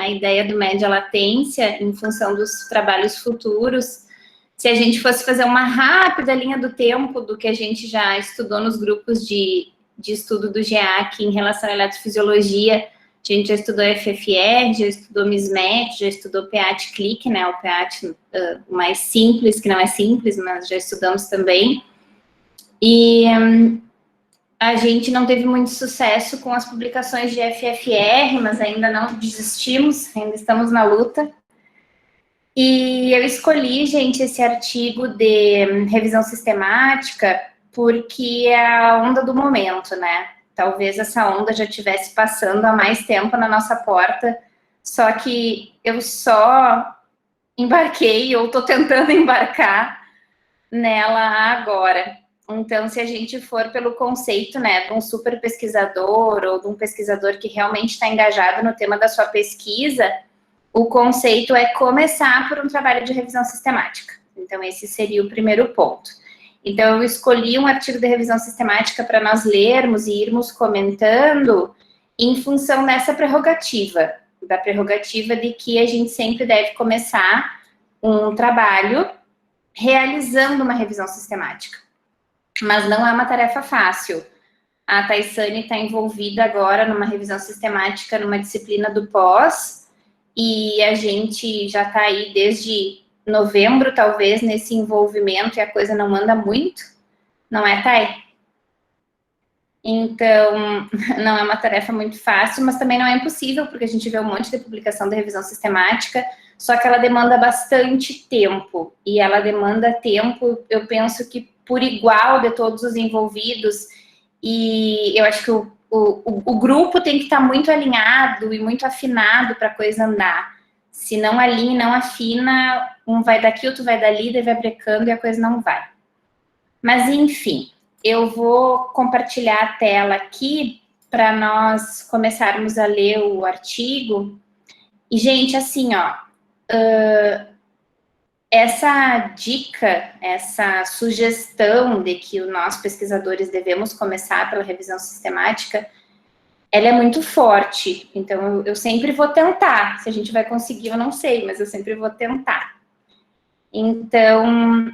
a ideia do média latência em função dos trabalhos futuros. Se a gente fosse fazer uma rápida linha do tempo do que a gente já estudou nos grupos de estudo do GEAC em relação à eletrofisiologia, a gente já estudou FFR, já estudou MISMET, já estudou PEAT-CLIC, né, o PEAT mais simples, que não é simples, mas já estudamos também. E a gente não teve muito sucesso com as publicações de FFR, mas ainda não desistimos, ainda estamos na luta. E eu escolhi, gente, esse artigo de revisão sistemática porque é a onda do momento, né? Talvez essa onda já estivesse passando há mais tempo na nossa porta, só que eu só embarquei, ou estou tentando embarcar nela agora. Então, se a gente for pelo conceito, né, de um super pesquisador ou de um pesquisador que realmente está engajado no tema da sua pesquisa, o conceito é começar por um trabalho de revisão sistemática. Então, esse seria o primeiro ponto. Então, eu escolhi um artigo de revisão sistemática para nós lermos e irmos comentando em função dessa prerrogativa, da prerrogativa de que a gente sempre deve começar um trabalho realizando uma revisão sistemática. Mas não é uma tarefa fácil. A Taissane está envolvida agora numa revisão sistemática numa disciplina do pós, e a gente já está aí desde novembro, talvez, nesse envolvimento, e a coisa não anda muito, não é, Thay? Então, não é uma tarefa muito fácil, mas também não é impossível, porque a gente vê um monte de publicação de revisão sistemática, só que ela demanda bastante tempo, e ela demanda tempo, eu penso que por igual de todos os envolvidos, e eu acho que o grupo tem que estar muito alinhado e muito afinado para a coisa andar. Se não alinha e não afina, um vai daqui, outro vai dali, daí vai brecando e a coisa não vai. Mas, enfim, eu vou compartilhar a tela aqui para nós começarmos a ler o artigo. E, gente, assim, ó, essa dica, essa sugestão de que nós, pesquisadores, devemos começar pela revisão sistemática, ela é muito forte. Então, eu sempre vou tentar. Se a gente vai conseguir, eu não sei, mas eu sempre vou tentar. Então,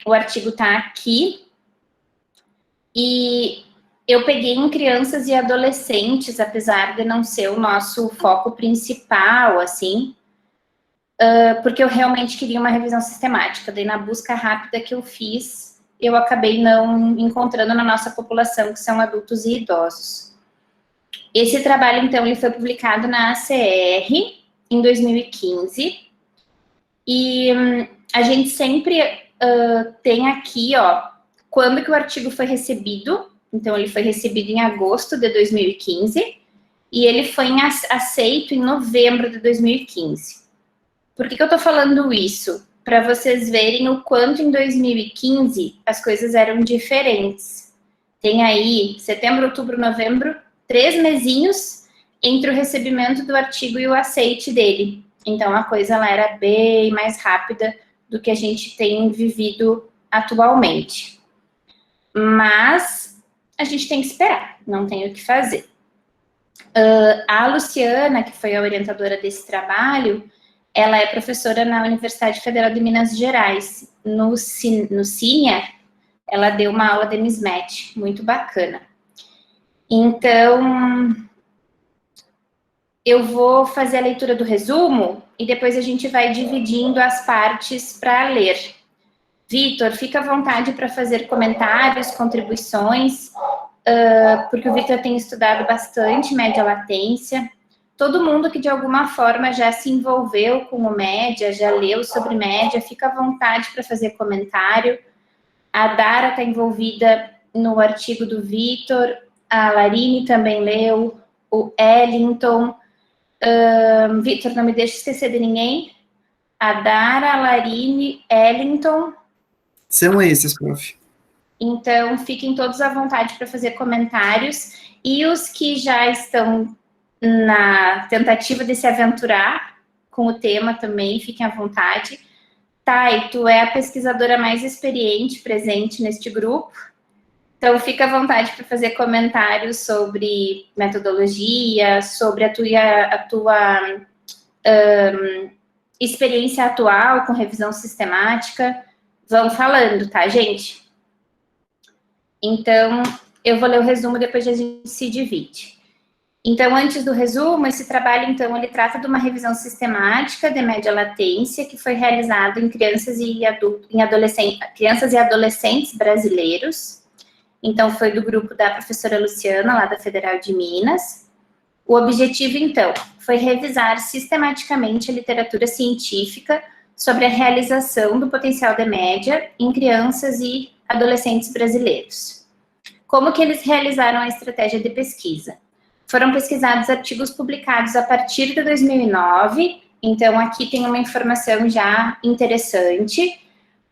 o artigo está aqui. E eu peguei em crianças e adolescentes, apesar de não ser o nosso foco principal, assim, porque eu realmente queria uma revisão sistemática. Daí, na busca rápida que eu fiz, eu acabei não encontrando na nossa população, que são adultos e idosos. Esse trabalho, então, ele foi publicado na ACR em 2015. E a gente sempre tem aqui, ó, quando que o artigo foi recebido. Então, ele foi recebido em agosto de 2015 e ele foi aceito em novembro de 2015. Por que eu tô falando isso? Para vocês verem o quanto em 2015 as coisas eram diferentes. Tem aí setembro, outubro, novembro, 3 mesinhos entre o recebimento do artigo e o aceite dele. Então, a coisa ela era bem mais rápida do que a gente tem vivido atualmente. Mas a gente tem que esperar, não tem o que fazer. A Luciana, que foi a orientadora desse trabalho, ela é professora na Universidade Federal de Minas Gerais. No CINEA, ela deu uma aula de MISMET, muito bacana. Então, eu vou fazer a leitura do resumo e depois a gente vai dividindo as partes para ler. Vitor, fica à vontade para fazer comentários, contribuições, porque o Vitor tem estudado bastante média latência. Todo mundo que de alguma forma já se envolveu com o média, já leu sobre média, fica à vontade para fazer comentário. A Dara está envolvida no artigo do Vitor, a Larine também leu, o Ellington. Vitor, não me deixe esquecer de ninguém. A Dara, a Larine, Ellington. São esses, prof. Então, fiquem todos à vontade para fazer comentários. E os que já estão na tentativa de se aventurar com o tema também, fiquem à vontade. Thay, tu é a pesquisadora mais experiente presente neste grupo. Então, fica à vontade para fazer comentários sobre metodologia, sobre a tua experiência atual com revisão sistemática, vão falando, tá, gente? Então, eu vou ler o resumo, depois a gente se divide. Então, antes do resumo, esse trabalho, então, ele trata de uma revisão sistemática de média latência que foi realizado em crianças e adolescentes brasileiros. Então, foi do grupo da professora Luciana, lá da Federal de Minas. O objetivo, então, foi revisar sistematicamente a literatura científica sobre a realização do potencial de média em crianças e adolescentes brasileiros. Como que eles realizaram a estratégia de pesquisa? Foram pesquisados artigos publicados a partir de 2009, então aqui tem uma informação já interessante.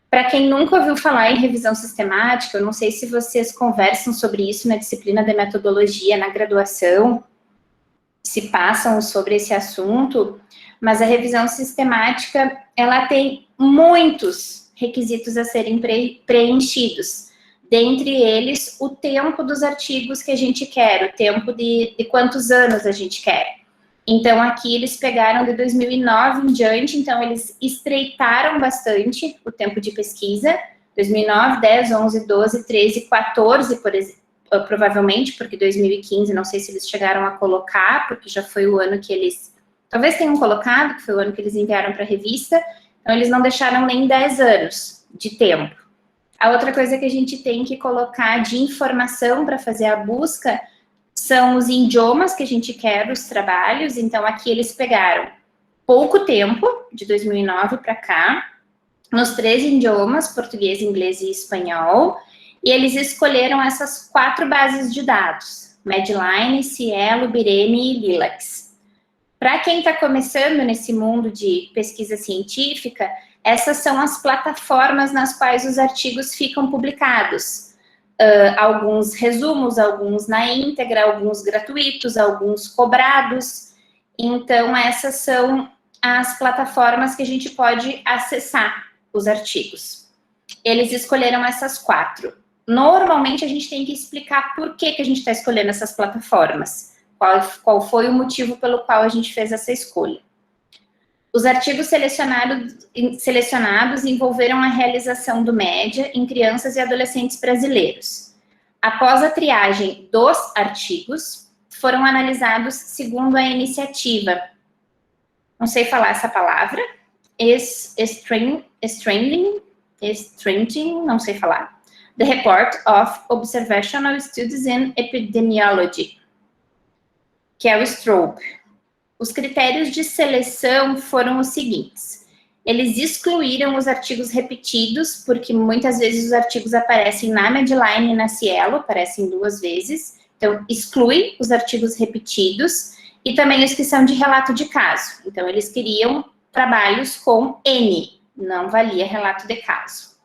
Para quem nunca ouviu falar em revisão sistemática, eu não sei se vocês conversam sobre isso na disciplina de metodologia, na graduação, se passam sobre esse assunto, mas a revisão sistemática, ela tem muitos requisitos a serem preenchidos. Dentre eles, o tempo dos artigos que a gente quer, o tempo de quantos anos a gente quer. Então, aqui eles pegaram de 2009 em diante, então eles estreitaram bastante o tempo de pesquisa, 2009, 10, 11, 12, 13, 14, por exemplo, provavelmente, porque 2015, não sei se eles chegaram a colocar, porque já foi o ano que eles, talvez tenham colocado, que foi o ano que eles enviaram para a revista, então eles não deixaram nem 10 anos de tempo. A outra coisa que a gente tem que colocar de informação para fazer a busca são os idiomas que a gente quer dos trabalhos. Então, aqui eles pegaram pouco tempo, de 2009 para cá, nos 3 idiomas, português, inglês e espanhol, e eles escolheram essas 4 bases de dados, Medline, Cielo, Bireme e Lilacs. Para quem está começando nesse mundo de pesquisa científica, essas são as plataformas nas quais os artigos ficam publicados. Alguns resumos, alguns na íntegra, alguns gratuitos, alguns cobrados. Então, essas são as plataformas que a gente pode acessar os artigos. Eles escolheram essas 4. Normalmente, a gente tem que explicar por que a gente está escolhendo essas plataformas. Qual foi o motivo pelo qual a gente fez essa escolha. Os artigos selecionados envolveram a realização do média em crianças e adolescentes brasileiros. Após a triagem dos artigos, foram analisados segundo a iniciativa, não sei falar essa palavra, Strengthening, não sei falar, The Report of Observational Studies in Epidemiology, que é o STROBE. Os critérios de seleção foram os seguintes. Eles excluíram os artigos repetidos, porque muitas vezes os artigos aparecem na Medline e na Cielo, aparecem 2 vezes. Então, exclui os artigos repetidos e também os que são de relato de caso. Então, eles queriam trabalhos com N, não valia relato de caso.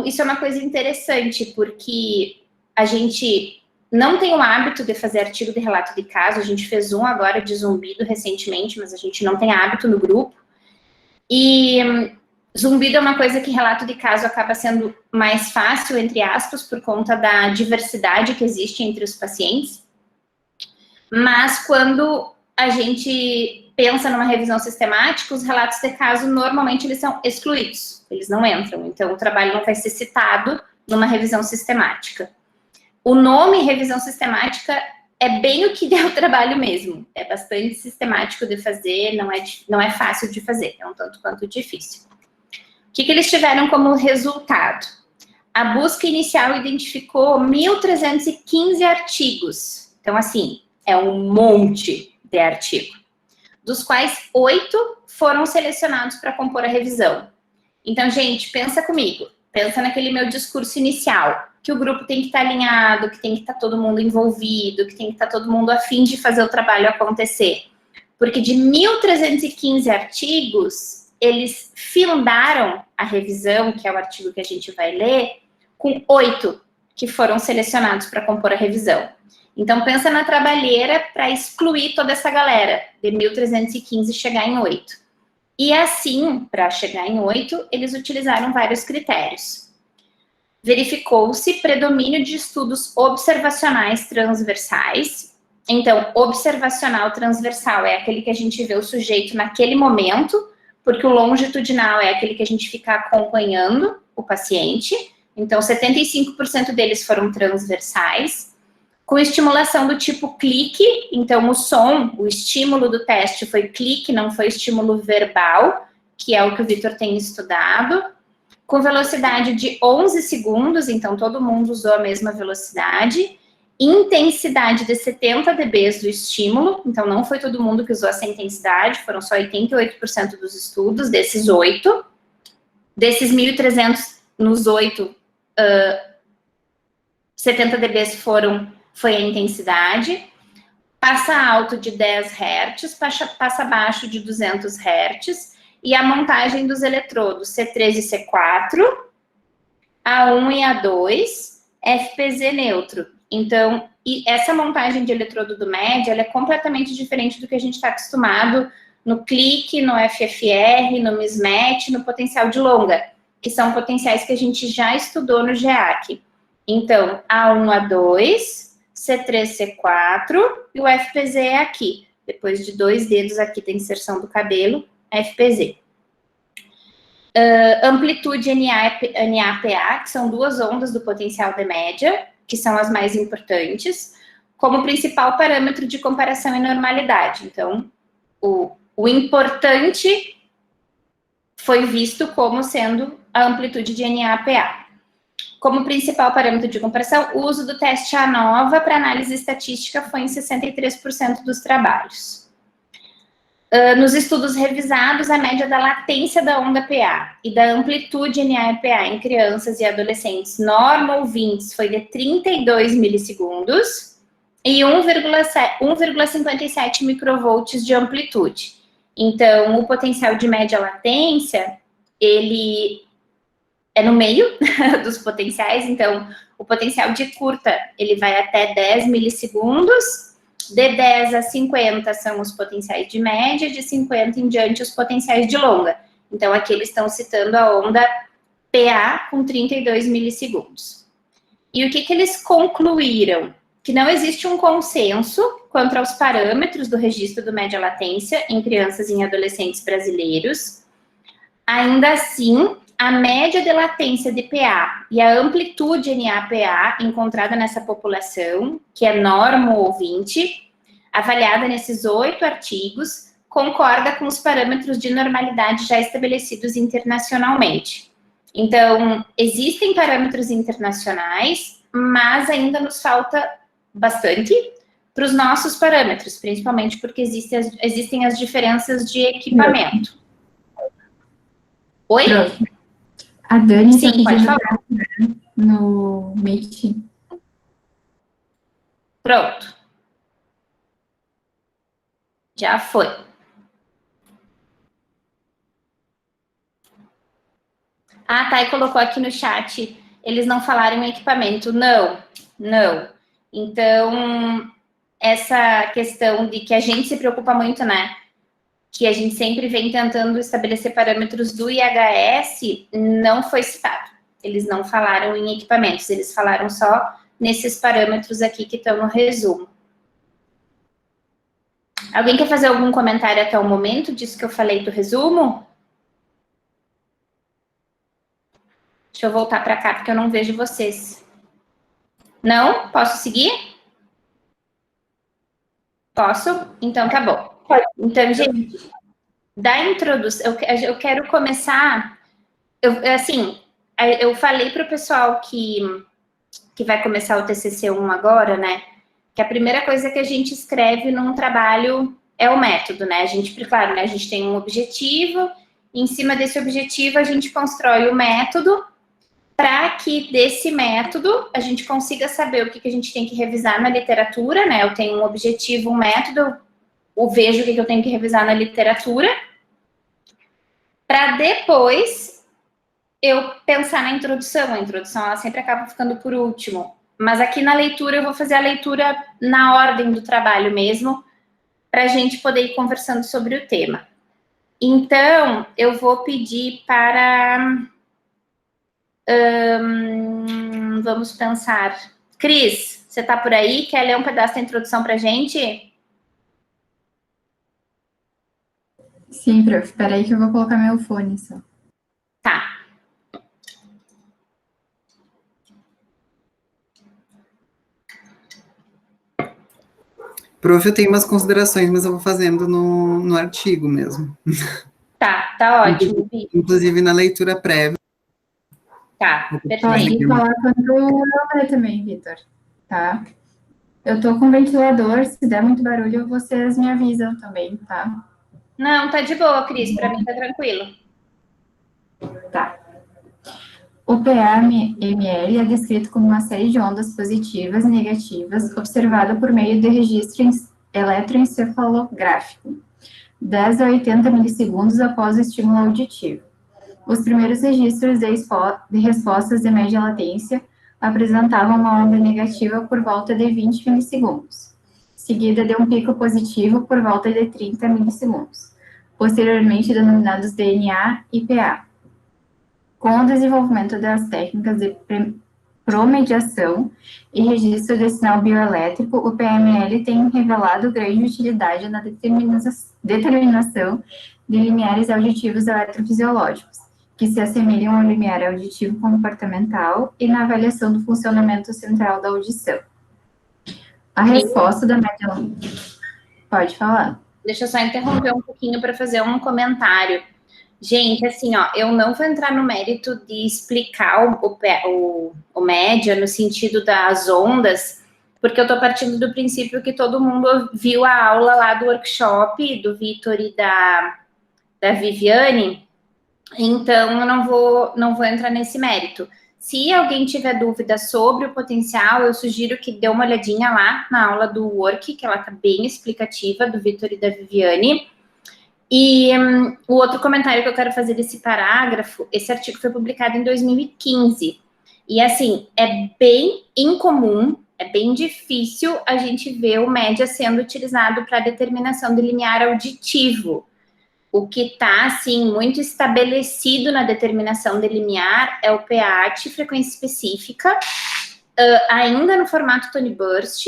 Isso é uma coisa interessante, porque a gente não tem o hábito de fazer artigo de relato de caso, a gente fez um agora de zumbido recentemente, mas a gente não tem hábito no grupo. E zumbido é uma coisa que relato de caso acaba sendo mais fácil, entre aspas, por conta da diversidade que existe entre os pacientes. Mas quando a gente pensa numa revisão sistemática, os relatos de caso, normalmente, eles são excluídos, eles não entram. Então, o trabalho não vai ser citado numa revisão sistemática. O nome revisão sistemática é bem o que deu o trabalho mesmo. É bastante sistemático de fazer, não é fácil de fazer, é um tanto quanto difícil. O que eles tiveram como resultado? A busca inicial identificou 1.315 artigos. Então, assim, é um monte de artigo. Dos quais 8 foram selecionados para compor a revisão. Então, gente, pensa comigo. Pensa naquele meu discurso inicial, que o grupo tem que estar alinhado, que tem que estar todo mundo envolvido, que tem que estar todo mundo a fim de fazer o trabalho acontecer. Porque de 1.315 artigos, eles findaram a revisão, que é o artigo que a gente vai ler, com 8 que foram selecionados para compor a revisão. Então, pensa na trabalheira para excluir toda essa galera, de 1.315 chegar em 8. E assim, para chegar em 8, eles utilizaram vários critérios. Verificou-se predomínio de estudos observacionais transversais, Então, observacional transversal é aquele que a gente vê o sujeito naquele momento, porque o longitudinal é aquele que a gente fica acompanhando o paciente. Então, 75% deles foram transversais, com estimulação do tipo clique. Então, o som, o estímulo do teste foi clique, não foi estímulo verbal, que é o que o Vitor tem estudado, com velocidade de 11 segundos, então todo mundo usou a mesma velocidade, intensidade de 70 dB do estímulo, então não foi todo mundo que usou essa intensidade, foram só 88% dos estudos, desses 8. Desses 1.300, nos 8, 70 dB foi a intensidade, passa alto de 10 Hz, passa baixo de 200 Hz, e a montagem dos eletrodos C3 e C4, A1 e A2, FPZ neutro. Então, essa montagem de eletrodo do MED, ela é completamente diferente do que a gente está acostumado no clique, no FFR, no mismatch, no potencial de longa, que são potenciais que a gente já estudou no GEAC. Então, A1, A2, C3, C4, e o FPZ é aqui. Depois de 2 dedos aqui da inserção do cabelo, FPZ. Amplitude NA-PA, que são 2 ondas do potencial de média, que são as mais importantes, como principal parâmetro de comparação e normalidade. Então, o importante foi visto como sendo a amplitude de NA-PA. Como principal parâmetro de comparação, o uso do teste ANOVA para análise estatística foi em 63% dos trabalhos. Nos estudos revisados, a média da latência da onda PA e da amplitude NA-PA em crianças e adolescentes normal ouvintes foi de 32 milissegundos e 1,57 microvolts de amplitude. Então, o potencial de média latência, ele é no meio dos potenciais, então, o potencial de curta, ele vai até 10 milissegundos, de 10 a 50 são os potenciais de média, de 50 em diante os potenciais de longa. Então, aqui eles estão citando a onda PA com 32 milissegundos. E o que eles concluíram? Que não existe um consenso quanto aos parâmetros do registro do média latência em crianças e em adolescentes brasileiros. Ainda assim, a média de latência de PA e a amplitude NA-PA encontrada nessa população, que é normo ouvinte, avaliada nesses 8 artigos, concorda com os parâmetros de normalidade já estabelecidos internacionalmente. Então, existem parâmetros internacionais, mas ainda nos falta bastante para os nossos parâmetros, principalmente porque existem as diferenças de equipamento. Oi? Pronto. A Dani Sim, pode falar. No Meet. Pronto. Já foi. Ah, tá, e colocou aqui no chat, eles não falaram em equipamento. Não, não. Então, essa questão de que a gente se preocupa muito, né? Que a gente sempre vem tentando estabelecer parâmetros do IHS, não foi citado. Eles não falaram em equipamentos, eles falaram só nesses parâmetros aqui que estão no resumo. Alguém quer fazer algum comentário até o momento disso que eu falei do resumo? Deixa eu voltar para cá, porque eu não vejo vocês. Não? Posso seguir? Posso? Então, tá bom. Então, gente, da introdução, eu quero começar... Eu falei para o pessoal que vai começar o TCC1 agora, né? Que a primeira coisa que a gente escreve num trabalho é o método, né? Claro, né? A gente tem um objetivo, e em cima desse objetivo a gente constrói o método para que desse método a gente consiga saber o que a gente tem que revisar na literatura, né? Eu tenho um objetivo, um método, eu vejo o que eu tenho que revisar na literatura, para depois eu pensar na introdução. A introdução, ela sempre acaba ficando por último. Mas aqui na leitura, eu vou fazer a leitura na ordem do trabalho mesmo, para a gente poder ir conversando sobre o tema. Então, eu vou pedir para... vamos pensar. Cris, Você tá por aí? Quer ler um pedaço da introdução pra gente? Sim, prof. Espera aí que eu vou colocar meu fone só. Tá. Prof, eu tenho umas considerações, mas eu vou fazendo no artigo mesmo. Tá ótimo, Vi. Inclusive na leitura prévia. Tá, Pode perfeito. falar quando eu ler também, Vitor, tá? Eu tô com ventilador, se der muito barulho, vocês me avisam também, tá? Não, tá de boa, Cris. Pra mim tá tranquilo. Tá. O PAML é descrito como uma série de ondas positivas e negativas observada por meio de registro eletroencefalográfico, 10 a 80 milissegundos após o estímulo auditivo. Os primeiros registros de respostas de média latência apresentavam uma onda negativa por volta de 20 milissegundos, seguida de um pico positivo por volta de 30 milissegundos, posteriormente denominados DNA e PA. Com o desenvolvimento das técnicas de promediação e registro de sinal bioelétrico, o PML tem revelado grande utilidade na determinação de limiares auditivos eletrofisiológicos, que se assemelham ao limiar auditivo comportamental e na avaliação do funcionamento central da audição. A resposta da média... Pode falar. Deixa eu só interromper um pouquinho para fazer um comentário. Gente, assim, ó, eu não vou entrar no mérito de explicar o média no sentido das ondas, porque eu tô partindo do princípio que todo mundo viu a aula lá do workshop do Vitor e da Viviane, então eu não vou entrar nesse mérito. Se alguém tiver dúvida sobre o potencial, eu sugiro que dê uma olhadinha lá na aula do Work, que ela tá bem explicativa, do Vitor e da Viviane. E o outro comentário que eu quero fazer desse parágrafo, esse artigo foi publicado em 2015. E, assim, é bem incomum, é bem difícil a gente ver o média sendo utilizado para determinação de limiar auditivo. O que está, assim, muito estabelecido na determinação de limiar é o PAT, frequência específica, ainda no formato Tony Burst,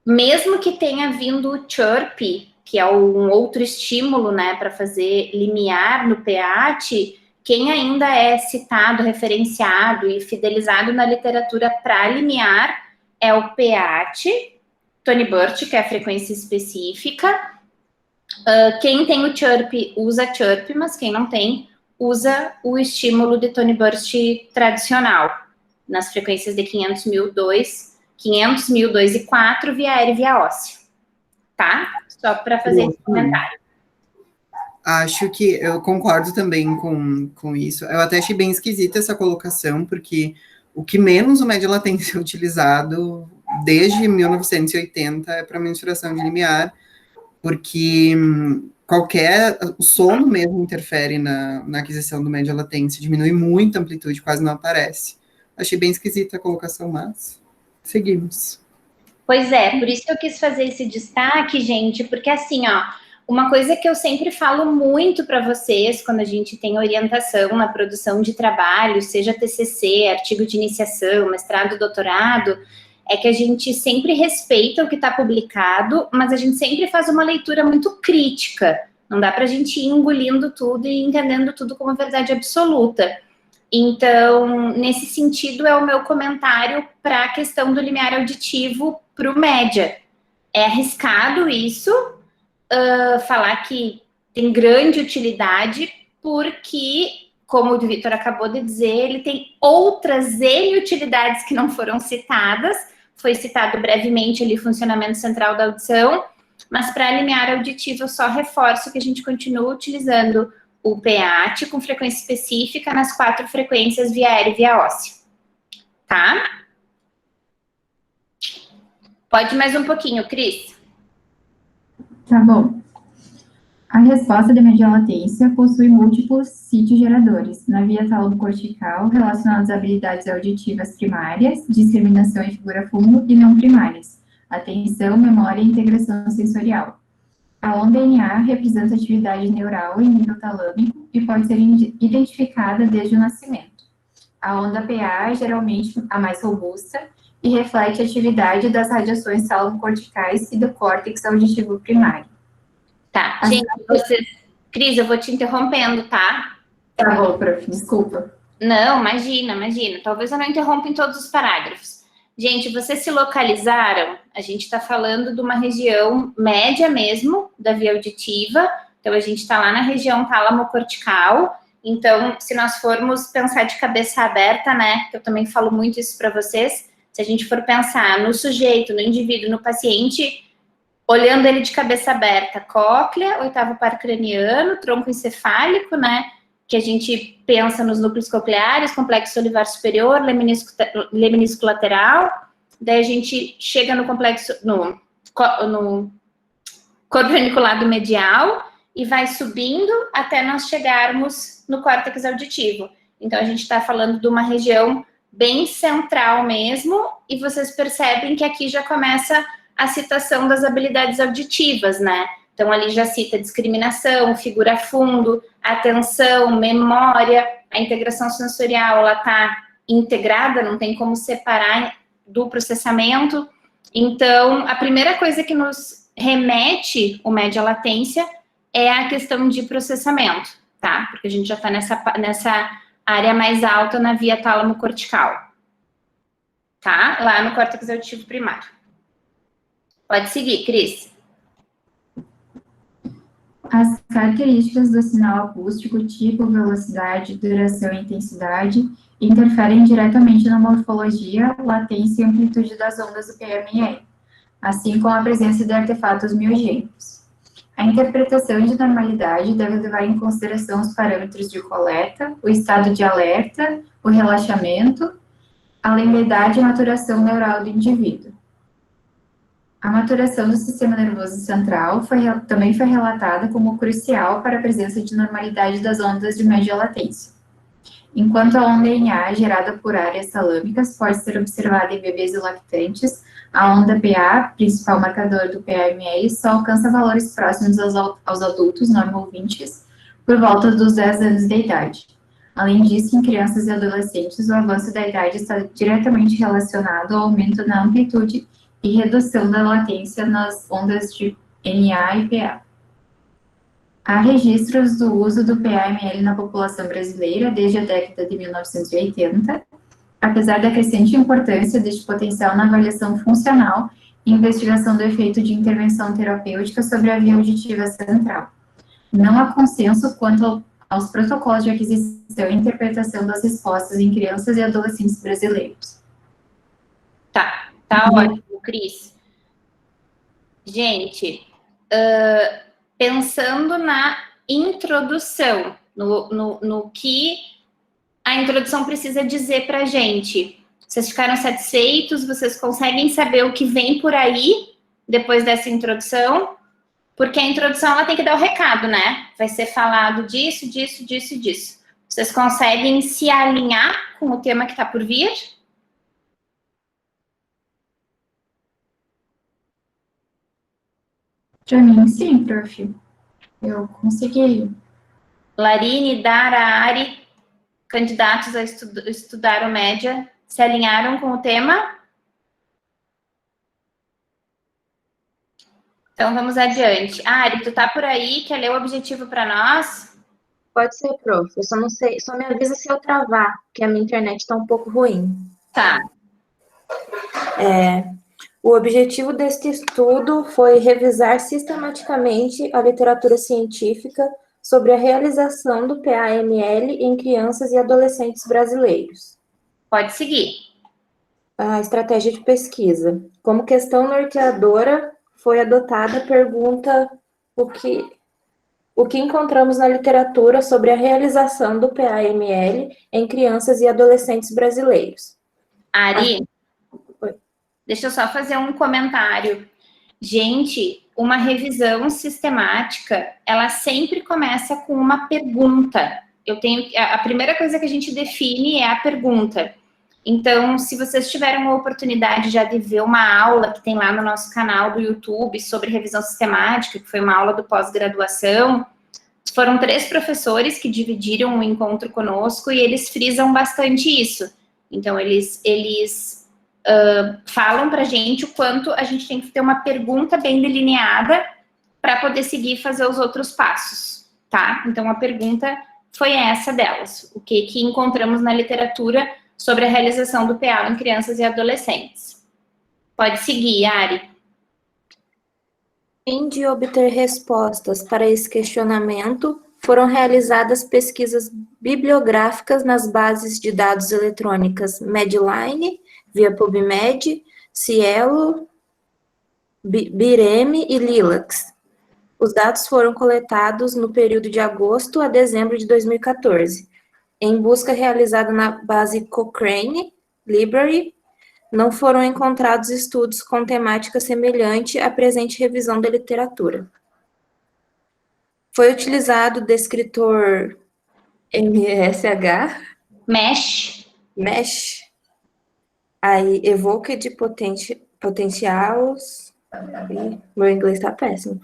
mesmo que tenha vindo o chirp, que é um outro estímulo, né, para fazer limiar no PAT, quem ainda é citado, referenciado e fidelizado na literatura para limiar é o PAT, Tony Burst, que é a frequência específica. Quem tem o chirp usa chirp, mas quem não tem usa o estímulo de Tony Burst tradicional, nas frequências de 500 mil, 2 e 4, via aérea e via óssea. Tá? Só para fazer esse comentário. Acho que eu concordo também com isso. Eu até achei bem esquisita essa colocação, porque o que menos o média latência é utilizado desde 1980 é para mensuração de limiar, porque o sono mesmo interfere na aquisição do média latência, diminui muito a amplitude, quase não aparece. Achei bem esquisita a colocação, mas seguimos. Pois é, por isso que eu quis fazer esse destaque, gente, porque assim, ó, uma coisa que eu sempre falo muito para vocês quando a gente tem orientação na produção de trabalho, seja TCC, artigo de iniciação, mestrado, doutorado, é que a gente sempre respeita o que está publicado, mas a gente sempre faz uma leitura muito crítica. Não dá para a gente ir engolindo tudo e entendendo tudo como verdade absoluta. Então, nesse sentido, é o meu comentário para a questão do limiar auditivo para o média. É arriscado isso, falar que tem grande utilidade, porque, como o Vitor acabou de dizer, ele tem outras N utilidades que não foram citadas. Foi citado brevemente ali o funcionamento central da audição, mas para limiar auditivo eu só reforço que a gente continua utilizando o PAT com frequência específica nas 4 frequências via aérea e via óssea. Tá? Pode mais um pouquinho, Cris. Tá bom. A resposta de média latência possui múltiplos sítios geradores na via tálamo-cortical relacionados a habilidades auditivas primárias, discriminação e figura-fundo, e não primárias, atenção, memória e integração sensorial. A onda NA representa atividade neural em nível talâmico e pode ser identificada desde o nascimento. A onda PA é geralmente a mais robusta e reflete a atividade das radiações tálamo-corticais e do córtex auditivo primário. Tá, gente, Cris, eu vou te interrompendo, tá? Tá bom, prof, desculpa. Não, imagina. Talvez eu não interrompa em todos os parágrafos. Gente, vocês se localizaram? A gente está falando de uma região média mesmo, da via auditiva. Então, a gente está lá na região tálamo-cortical. Então, se nós formos pensar de cabeça aberta, né, que eu também falo muito isso para vocês, se a gente for pensar no sujeito, no indivíduo, no paciente, olhando ele de cabeça aberta, cóclea, oitavo par craniano, tronco encefálico, né, que a gente pensa nos núcleos cocleares, complexo olivar superior, leminisco lateral, daí a gente chega no complexo, no corpo reniculado medial e vai subindo até nós chegarmos no córtex auditivo. Então, a gente está falando de uma região bem central mesmo, e vocês percebem que aqui já começa a citação das habilidades auditivas, né? Então, ali já cita discriminação, figura fundo, atenção, memória, a integração sensorial, ela está integrada, não tem como separar do processamento. Então, a primeira coisa que nos remete o média latência é a questão de processamento, tá? Porque a gente já está nessa área mais alta na via tálamo-cortical, tá? Lá no córtex auditivo primário. Pode seguir, Cris. As características do sinal acústico, tipo, velocidade, duração e intensidade, interferem diretamente na morfologia, latência e amplitude das ondas do PME, assim como a presença de artefatos miogênicos. A interpretação de normalidade deve levar em consideração os parâmetros de coleta, o estado de alerta, o relaxamento, além da idade e maturação neural do indivíduo. A maturação do sistema nervoso central também foi relatada como crucial para a presença de normalidade das ondas de média latência. Enquanto a onda em A, gerada por áreas talâmicas, pode ser observada em bebês e lactantes, a onda PA, principal marcador do PAML, só alcança valores próximos aos adultos normo-ouvintes por volta dos 10 anos de idade. Além disso, em crianças e adolescentes, o avanço da idade está diretamente relacionado ao aumento na amplitude e redução da latência nas ondas de NA e PA. Há registros do uso do PAML na população brasileira desde a década de 1980, apesar da crescente importância deste potencial na avaliação funcional e investigação do efeito de intervenção terapêutica sobre a via auditiva central. Não há consenso quanto aos protocolos de aquisição e interpretação das respostas em crianças e adolescentes brasileiros. Tá ótimo, Cris. Gente, pensando na introdução, no que a introdução precisa dizer para a gente. Vocês ficaram satisfeitos? Vocês conseguem saber o que vem por aí depois dessa introdução? Porque a introdução ela tem que dar o recado, né? Vai ser falado disso, disso, disso e disso. Vocês conseguem se alinhar com o tema que está por vir? Para mim, sim, prof. Eu consegui. Larine, Dara, Ari, candidatos a estudar o média, se alinharam com o tema? Então, vamos adiante. Ari, tu tá por aí? Quer ler o objetivo para nós? Pode ser, prof. Eu só não sei, só me avisa se eu travar, porque a minha internet está um pouco ruim. Tá. O objetivo deste estudo foi revisar sistematicamente a literatura científica sobre a realização do PAML em crianças e adolescentes brasileiros. Pode seguir. A estratégia de pesquisa. Como questão norteadora, foi adotada a pergunta o que encontramos na literatura sobre a realização do PAML em crianças e adolescentes brasileiros. Ari, deixa eu só fazer um comentário. Gente, uma revisão sistemática, ela sempre começa com uma pergunta. A primeira coisa que a gente define é a pergunta. Então, se vocês tiverem a oportunidade já de ver uma aula que tem lá no nosso canal do YouTube sobre revisão sistemática, que foi uma aula do pós-graduação, foram 3 professores que dividiram o encontro conosco e eles frisam bastante isso. Então, eles falam para a gente o quanto a gente tem que ter uma pergunta bem delineada para poder seguir e fazer os outros passos, tá? Então, a pergunta foi essa delas. O que encontramos na literatura sobre a realização do PA em crianças e adolescentes. Pode seguir, Ari. A fim de obter respostas para esse questionamento, foram realizadas pesquisas bibliográficas nas bases de dados eletrônicas Medline, via PubMed, Cielo, Bireme e Lilacs. Os dados foram coletados no período de agosto a dezembro de 2014. Em busca realizada na base Cochrane Library, não foram encontrados estudos com temática semelhante à presente revisão da literatura. Foi utilizado o descritor MESH, aí Evoked Potentials, meu inglês está péssimo,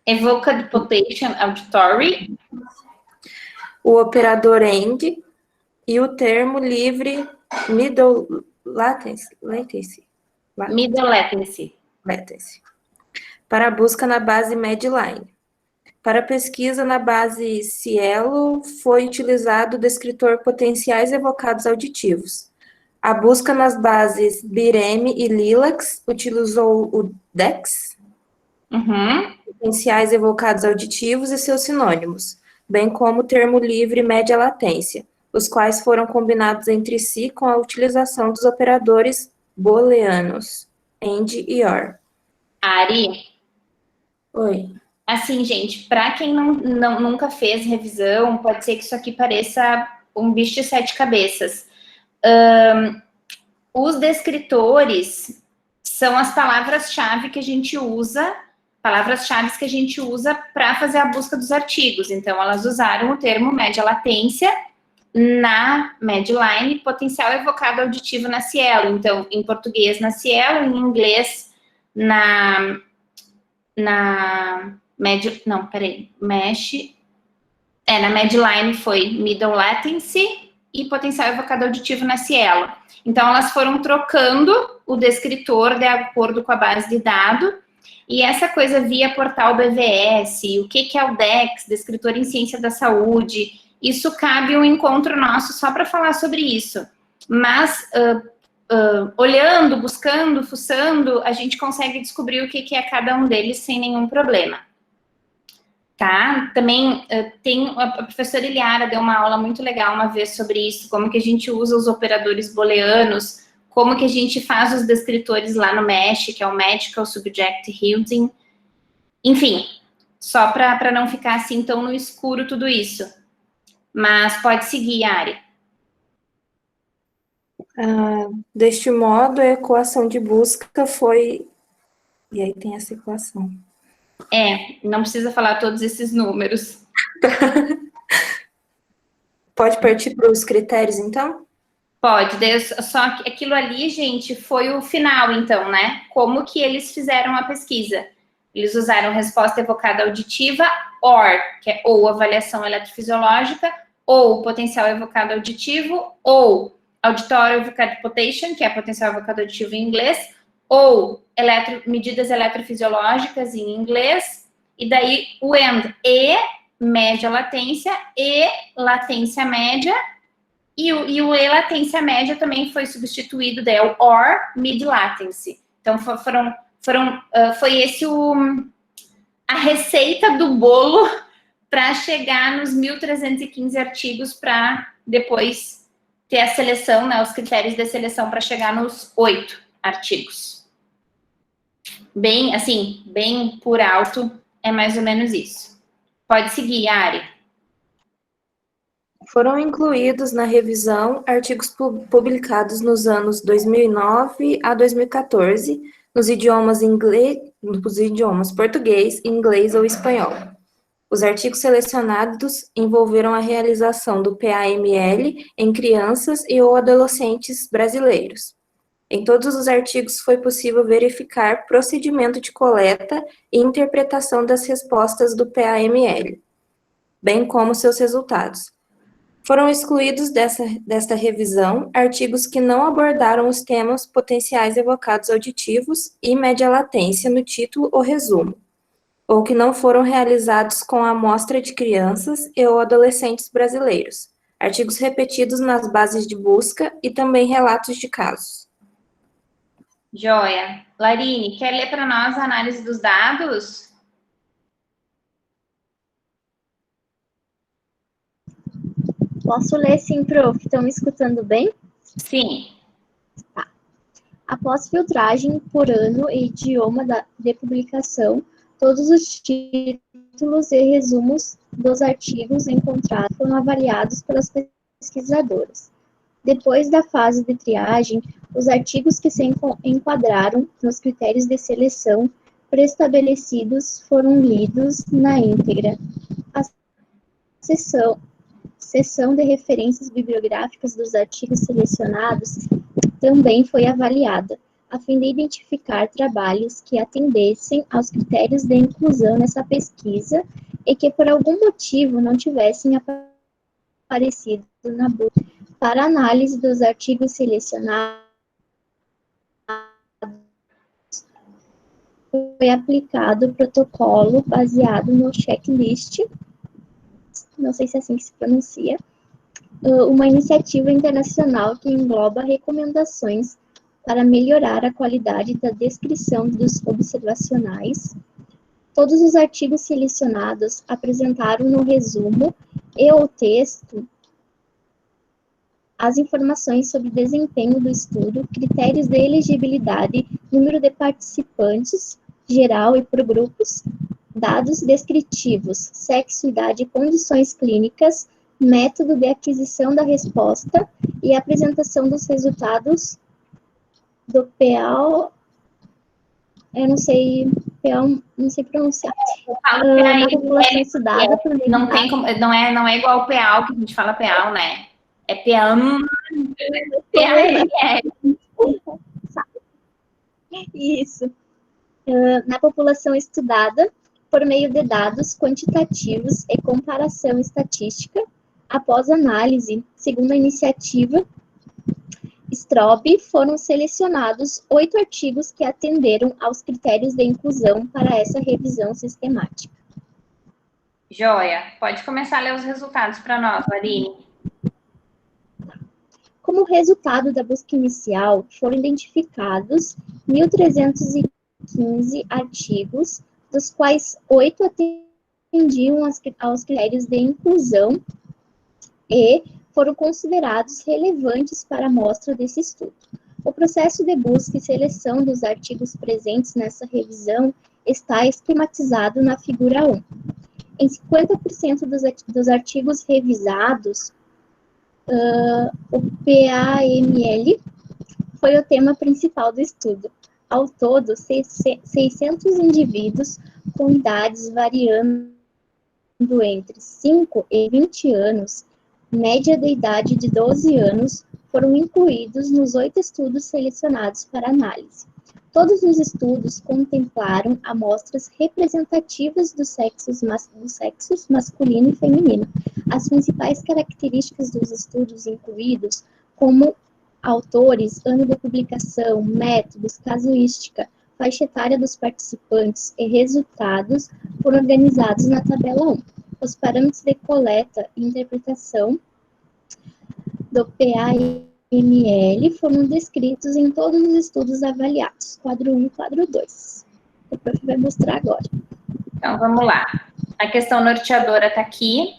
Evoked Potential Auditory, o operador AND e o termo livre Middle Latency. Para a busca na base Medline. Para a pesquisa na base Cielo, foi utilizado o descritor potenciais evocados auditivos. A busca nas bases Bireme e Lilacs utilizou o DEX, potenciais evocados auditivos e seus sinônimos, bem como o termo livre média latência, os quais foram combinados entre si com a utilização dos operadores booleanos, AND e OR. Ari? Oi. Assim, gente, para quem nunca fez revisão, pode ser que isso aqui pareça um bicho de 7 cabeças. Os descritores são as palavras-chave que a gente usa, palavras-chave que a gente usa para fazer a busca dos artigos. Então, elas usaram o termo média latência na Medline, potencial evocado auditivo na Cielo. Então, em português na Cielo, em inglês na Medline foi Middle Latency e potencial evocado auditivo na Cielo. Então, elas foram trocando o descritor de acordo com a base de dados, e essa coisa via portal BVS, o que é o DEX, descritor em ciência da saúde, isso cabe um encontro nosso só para falar sobre isso. Mas, olhando, buscando, fuçando, a gente consegue descobrir o que é cada um deles sem nenhum problema. Tá? Também a professora Eliara deu uma aula muito legal uma vez sobre isso, como que a gente usa os operadores booleanos, como que a gente faz os descritores lá no MESH, que é o Medical Subject Yielding. Enfim, só para não ficar assim tão no escuro tudo isso. Mas pode seguir, Ari. Deste modo, a equação de busca foi... E aí tem essa equação. Não precisa falar todos esses números. Pode partir para os critérios, então? Pode, só que aquilo ali, gente, foi o final, então, né? Como que eles fizeram a pesquisa? Eles usaram resposta evocada auditiva, OR, que é ou avaliação eletrofisiológica, ou potencial evocado auditivo, ou auditório evocado potential, que é potencial evocado auditivo em inglês, ou medidas eletrofisiológicas em inglês, e daí o AND, média latência, latência média, e o latência média também foi substituído, daí é o OR, mid latency. Então, foi esse a receita do bolo para chegar nos 1.315 artigos para depois ter a seleção, né, os critérios de seleção para chegar nos 8 artigos. Bem, assim, bem por alto, é mais ou menos isso. Pode seguir, Ari. Foram incluídos na revisão artigos publicados nos anos 2009 a 2014, nos idiomas português, inglês ou espanhol. Os artigos selecionados envolveram a realização do PAML em crianças e ou adolescentes brasileiros. Em todos os artigos foi possível verificar procedimento de coleta e interpretação das respostas do PAML, bem como seus resultados. Foram excluídos desta revisão artigos que não abordaram os temas potenciais evocados auditivos e média latência no título ou resumo, ou que não foram realizados com a amostra de crianças e ou adolescentes brasileiros, artigos repetidos nas bases de busca e também relatos de casos. Joia. Larine, quer ler para nós a análise dos dados? Posso ler sim, prof. Estão me escutando bem? Sim. Após filtragem por ano e idioma de publicação, todos os títulos e resumos dos artigos encontrados foram avaliados pelas pesquisadoras. Depois da fase de triagem, os artigos que se enquadraram nos critérios de seleção preestabelecidos foram lidos na íntegra. A seção de referências bibliográficas dos artigos selecionados também foi avaliada, a fim de identificar trabalhos que atendessem aos critérios de inclusão nessa pesquisa e que, por algum motivo, não tivessem aparecido na busca. Para análise dos artigos selecionados, foi aplicado o protocolo baseado no checklist, não sei se é assim que se pronuncia, uma iniciativa internacional que engloba recomendações para melhorar a qualidade da descrição dos observacionais. Todos os artigos selecionados apresentaram no resumo e o texto as informações sobre desempenho do estudo, critérios de elegibilidade, número de participantes, geral e por grupos, dados descritivos, sexo, idade e condições clínicas, método de aquisição da resposta e apresentação dos resultados do PAO, eu não sei, PAO, não sei pronunciar, na população estudada por não tem como, não é igual o PAO, que a gente fala PAO, né? É PAM. Isso. Na população estudada, por meio de dados quantitativos e comparação estatística, após análise, segundo a iniciativa STROB, foram selecionados 8 artigos que atenderam aos critérios de inclusão para essa revisão sistemática. Joia. Pode começar a ler os resultados para nós, Larine. Como resultado da busca inicial, foram identificados 1.315 artigos, dos quais 8 atendiam aos critérios de inclusão e foram considerados relevantes para a amostra desse estudo. O processo de busca e seleção dos artigos presentes nessa revisão está esquematizado na figura 1. Em 50% dos artigos revisados, o PAML foi o tema principal do estudo. Ao todo, 600 indivíduos com idades variando entre 5 e 20 anos, média de idade de 12 anos, foram incluídos nos 8 estudos selecionados para análise. Todos os estudos contemplaram amostras representativas dos sexos masculino e feminino. As principais características dos estudos incluídos, como autores, ano de publicação, métodos, casuística, faixa etária dos participantes e resultados, foram organizados na tabela 1. Os parâmetros de coleta e interpretação do PAML foram descritos em todos os estudos avaliados, quadro 1 e quadro 2. O prof vai mostrar agora. Então, vamos lá. A questão norteadora está aqui.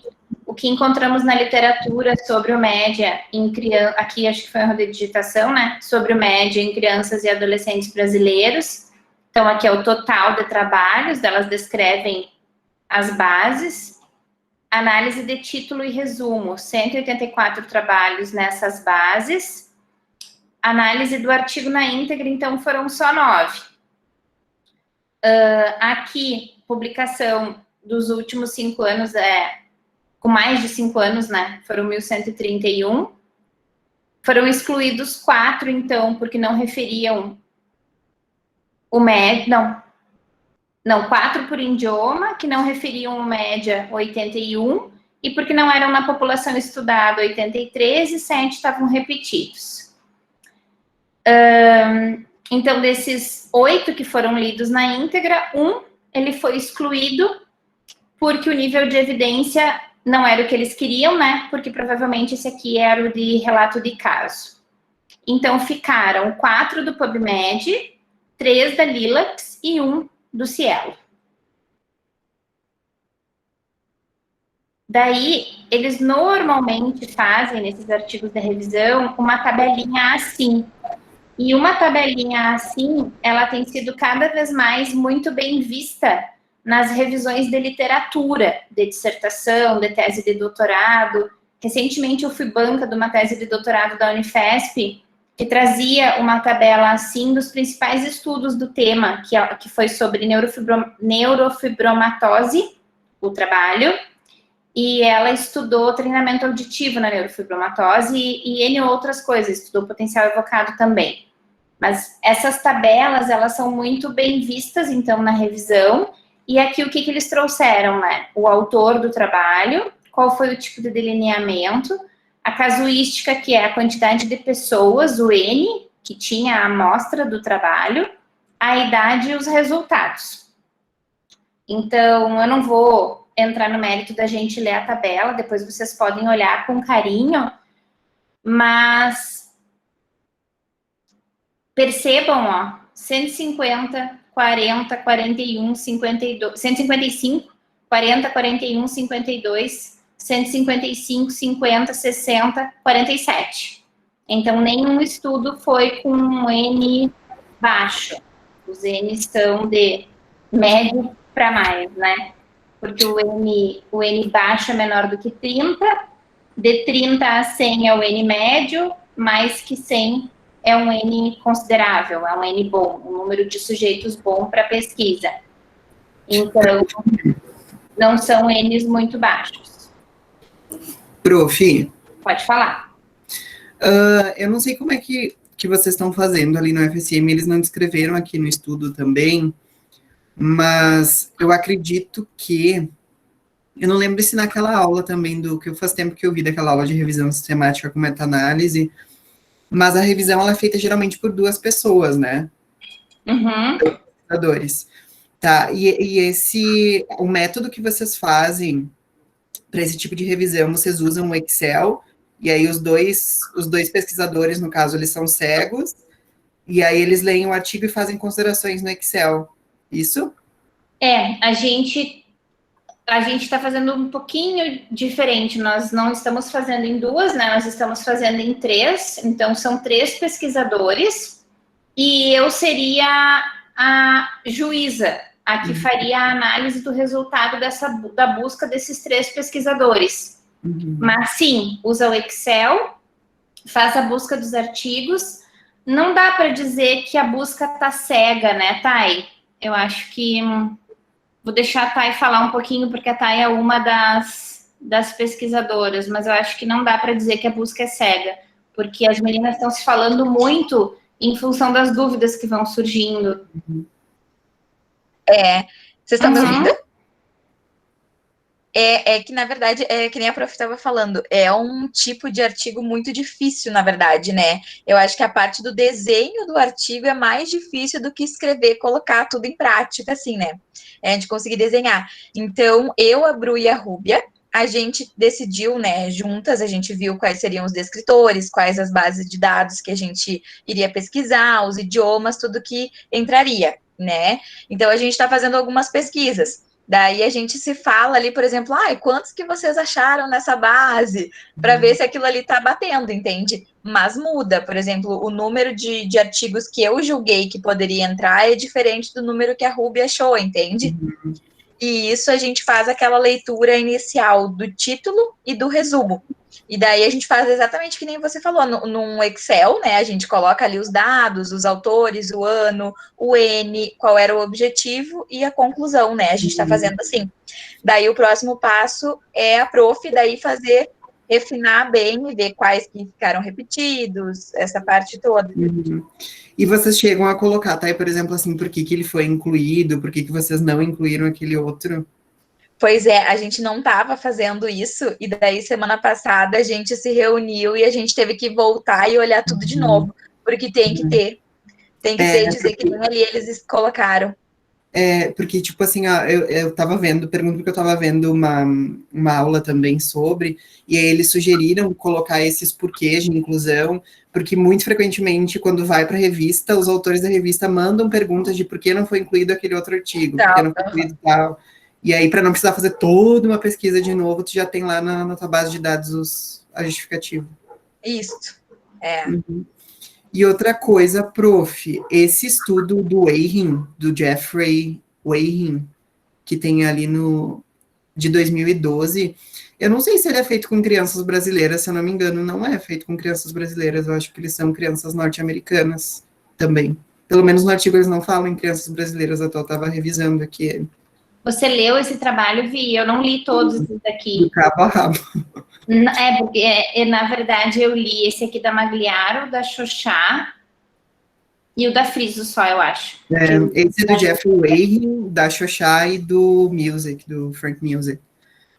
O que encontramos na literatura sobre o média em crianças, aqui acho que foi uma digitação, né? Sobre o média em crianças e adolescentes brasileiros. Então, aqui é o total de trabalhos, elas descrevem as bases. Análise de título e resumo, 184 trabalhos nessas bases. Análise do artigo na íntegra, então, foram só 9. Aqui, publicação dos últimos 5 anos, com mais de 5 anos, né? Foram 1.131. Foram excluídos 4, então, porque não referiam o média, não, 4 por idioma, que não referiam o média 81, e porque não eram na população estudada 83 e 7 estavam repetidos. Então, desses 8 que foram lidos na íntegra, ele foi excluído porque o nível de evidência não era o que eles queriam, né? Porque provavelmente esse aqui era o de relato de caso. Então, ficaram 4 do PubMed, 3 da Lilacs e 1 do Cielo. Daí, eles normalmente fazem, nesses artigos de revisão, uma tabelinha assim. E uma tabelinha assim, ela tem sido cada vez mais muito bem vista nas revisões de literatura, de dissertação, de tese de doutorado. Recentemente, eu fui banca de uma tese de doutorado da Unifesp, que trazia uma tabela assim dos principais estudos do tema, que foi sobre neurofibromatose, o trabalho, e ela estudou treinamento auditivo na neurofibromatose e N outras coisas, estudou potencial evocado também. Mas essas tabelas, elas são muito bem vistas, então, na revisão. E aqui, o que eles trouxeram, né? O autor do trabalho, qual foi o tipo de delineamento, a casuística, que é a quantidade de pessoas, o N, que tinha a amostra do trabalho, a idade e os resultados. Então, eu não vou entrar no mérito da gente ler a tabela, depois vocês podem olhar com carinho, mas percebam, ó, 150, 40, 41, 52, 155, 40, 41, 52, 155, 50, 60, 47. Então, nenhum estudo foi com um N baixo. Os N estão de médio para mais, né? Porque o N baixo é menor do que 30, de 30 a 100 é o N médio, mais que 100 é um N considerável, é um N bom, um número de sujeitos bom para pesquisa. Então, não são Ns muito baixos. Prof. Pode falar. Eu não sei como é que vocês estão fazendo ali no FSM, eles não descreveram aqui no estudo também, mas eu acredito que, eu não lembro se naquela aula também, que faz tempo que eu vi daquela aula de revisão sistemática com meta-análise, mas a revisão ela é feita geralmente por 2 pessoas, né? Uhum. Pesquisadores. Tá, e o método que vocês fazem para esse tipo de revisão, vocês usam o Excel, e aí os dois pesquisadores, no caso, eles são cegos, e aí eles leem o artigo e fazem considerações no Excel. Isso? A gente está fazendo um pouquinho diferente. Nós não estamos fazendo em 2, né? Nós estamos fazendo em 3. Então, são 3 pesquisadores. E eu seria a juíza, a que faria a análise do resultado da busca desses 3 pesquisadores. Mas, sim, usa o Excel, faz a busca dos artigos. Não dá para dizer que a busca está cega, né, Thay? Eu acho que... Vou deixar a Thay falar um pouquinho, porque a Thay é uma das pesquisadoras, mas eu acho que não dá para dizer que a busca é cega, porque as meninas estão se falando muito em função das dúvidas que vão surgindo. Vocês estão me ouvindo? Que, na verdade, que nem a prof estava falando, é um tipo de artigo muito difícil, na verdade, né? Eu acho que a parte do desenho do artigo é mais difícil do que escrever, colocar tudo em prática, assim, né? A gente conseguir desenhar. Então, eu, a Bru e a Rúbia, a gente decidiu, né, juntas, a gente viu quais seriam os descritores, quais as bases de dados que a gente iria pesquisar, os idiomas, tudo que entraria, né? Então, a gente está fazendo algumas pesquisas. Daí a gente se fala ali, por exemplo, quantos que vocês acharam nessa base? Para ver se aquilo ali está batendo, entende? Mas muda, por exemplo, o número de artigos que eu julguei que poderia entrar é diferente do número que a Ruby achou, entende? E isso a gente faz aquela leitura inicial do título e do resumo. E daí a gente faz exatamente que nem você falou, num Excel, né? A gente coloca ali os dados, os autores, o ano, o N, qual era o objetivo e a conclusão, né? A gente está fazendo assim. Daí o próximo passo é a prof, daí refinar bem e ver quais que ficaram repetidos, essa parte toda. E vocês chegam a colocar, tá? Por exemplo, assim, por que ele foi incluído, por que vocês não incluíram aquele outro? Pois é, a gente não estava fazendo isso, e daí semana passada a gente se reuniu e a gente teve que voltar e olhar tudo de novo, porque tem que ter, dizer que nem ali eles colocaram. Porque, tipo assim, ó, eu tava vendo, pergunto porque eu tava vendo uma aula também sobre, e aí eles sugeriram colocar esses porquês de inclusão, porque muito frequentemente, quando vai para a revista, os autores da revista mandam perguntas de por que não foi incluído aquele outro artigo, por que não foi incluído tal. E aí, para não precisar fazer toda uma pesquisa de novo, tu já tem lá na tua base de dados a justificativa. Isso, Uhum. E outra coisa, prof, esse estudo do Weyhin, do Jeffrey Weyhin, que tem ali de 2012, eu não sei se ele é feito com crianças brasileiras, se eu não me engano, não é feito com crianças brasileiras, eu acho que eles são crianças norte-americanas também. Pelo menos no artigo eles não falam em crianças brasileiras, eu estava revisando aqui. Você leu esse trabalho, Vi? Eu não li todos esses daqui. Do cabo a rabo. Porque, na verdade, eu li esse aqui da Magliaro, da Xoxá e o da Friso só, eu acho. Esse é do Jeffrey Weyhin, da Xoxá e do Frank Music.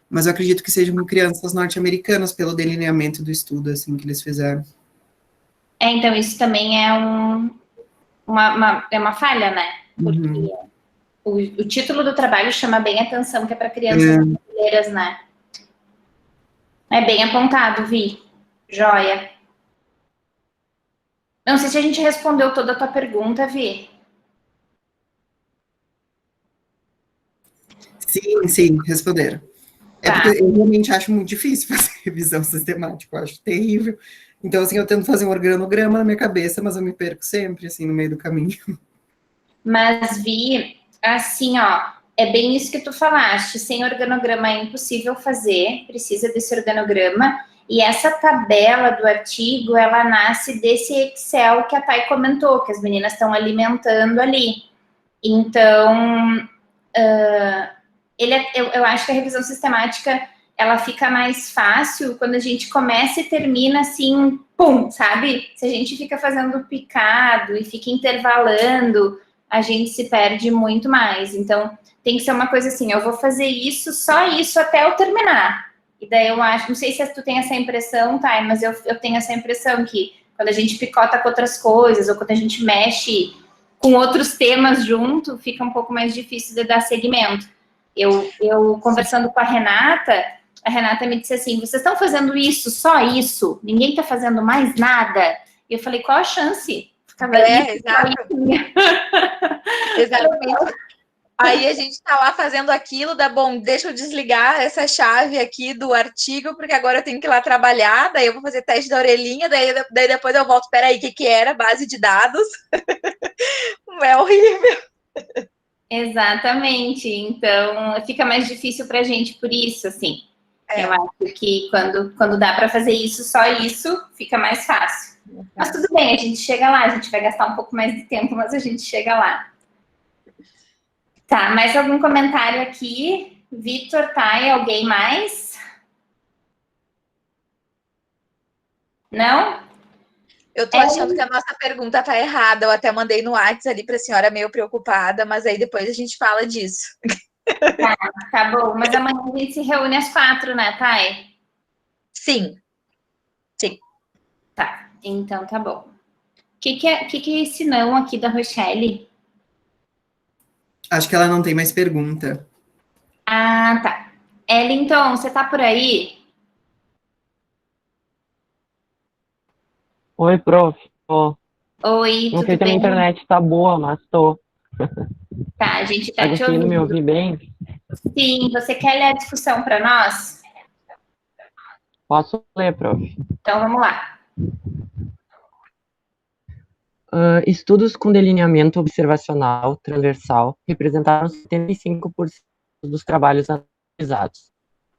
Mas eu acredito que sejam crianças norte-americanas, pelo delineamento do estudo, assim, que eles fizeram. Então, isso também é uma falha, né? Porque o título do trabalho chama bem a atenção, que é para crianças brasileiras, né? É bem apontado, Vi. Joia. Não sei se a gente respondeu toda a tua pergunta, Vi. Sim, responderam. Tá. Porque eu realmente acho muito difícil fazer revisão sistemática, eu acho terrível. Então, assim, eu tento fazer um organograma na minha cabeça, mas eu me perco sempre, assim, no meio do caminho. Mas, Vi, assim, ó, é bem isso que tu falaste. Sem organograma é impossível fazer, precisa desse organograma. E essa tabela do artigo, ela nasce desse Excel que a Thay comentou, que as meninas estão alimentando ali. Então, eu acho que a revisão sistemática, ela fica mais fácil quando a gente começa e termina assim, pum, sabe? Se a gente fica fazendo picado e fica intervalando, a gente se perde muito mais. Então, tem que ser uma coisa assim, eu vou fazer isso, só isso até eu terminar. E daí eu acho, não sei se tu tem essa impressão, tá? Mas eu tenho essa impressão que quando a gente picota com outras coisas, ou quando a gente mexe com outros temas junto, fica um pouco mais difícil de dar seguimento. Eu conversando com a Renata me disse assim, vocês estão fazendo isso, só isso? Ninguém está fazendo mais nada? E eu falei, qual a chance? Exatamente. Aí a gente tá lá fazendo aquilo, bom, deixa eu desligar essa chave aqui do artigo, porque agora eu tenho que ir lá trabalhar, daí eu vou fazer teste da orelhinha, daí depois eu volto, peraí, o que era? Base de dados. É horrível. Exatamente, então fica mais difícil pra gente por isso, assim. Eu acho que quando dá para fazer isso, só isso, fica mais fácil. Mas tudo bem, a gente chega lá, a gente vai gastar um pouco mais de tempo, mas a gente chega lá. Tá, mais algum comentário aqui? Vitor, Thay, alguém mais? Não? Eu tô achando que a nossa pergunta tá errada. Eu até mandei no WhatsApp ali pra senhora meio preocupada, mas aí depois a gente fala disso. Tá bom. Mas amanhã a gente se reúne às 4, né, Thay? Sim. Tá, então tá bom. O que é esse não aqui da Rochelle? Acho que ela não tem mais pergunta. Ah, tá. Ellington, você tá por aí? Oi, prof. Tô. Oi, Não tudo sei se a minha bem? internet tá boa, mas tô. Tá, a gente Tá tá te conseguindo me ouvindo. ouvir bem? Sim, você quer ler a discussão para nós? Posso ler, prof. Então vamos lá. Estudos com delineamento observacional transversal representaram 75% dos trabalhos analisados.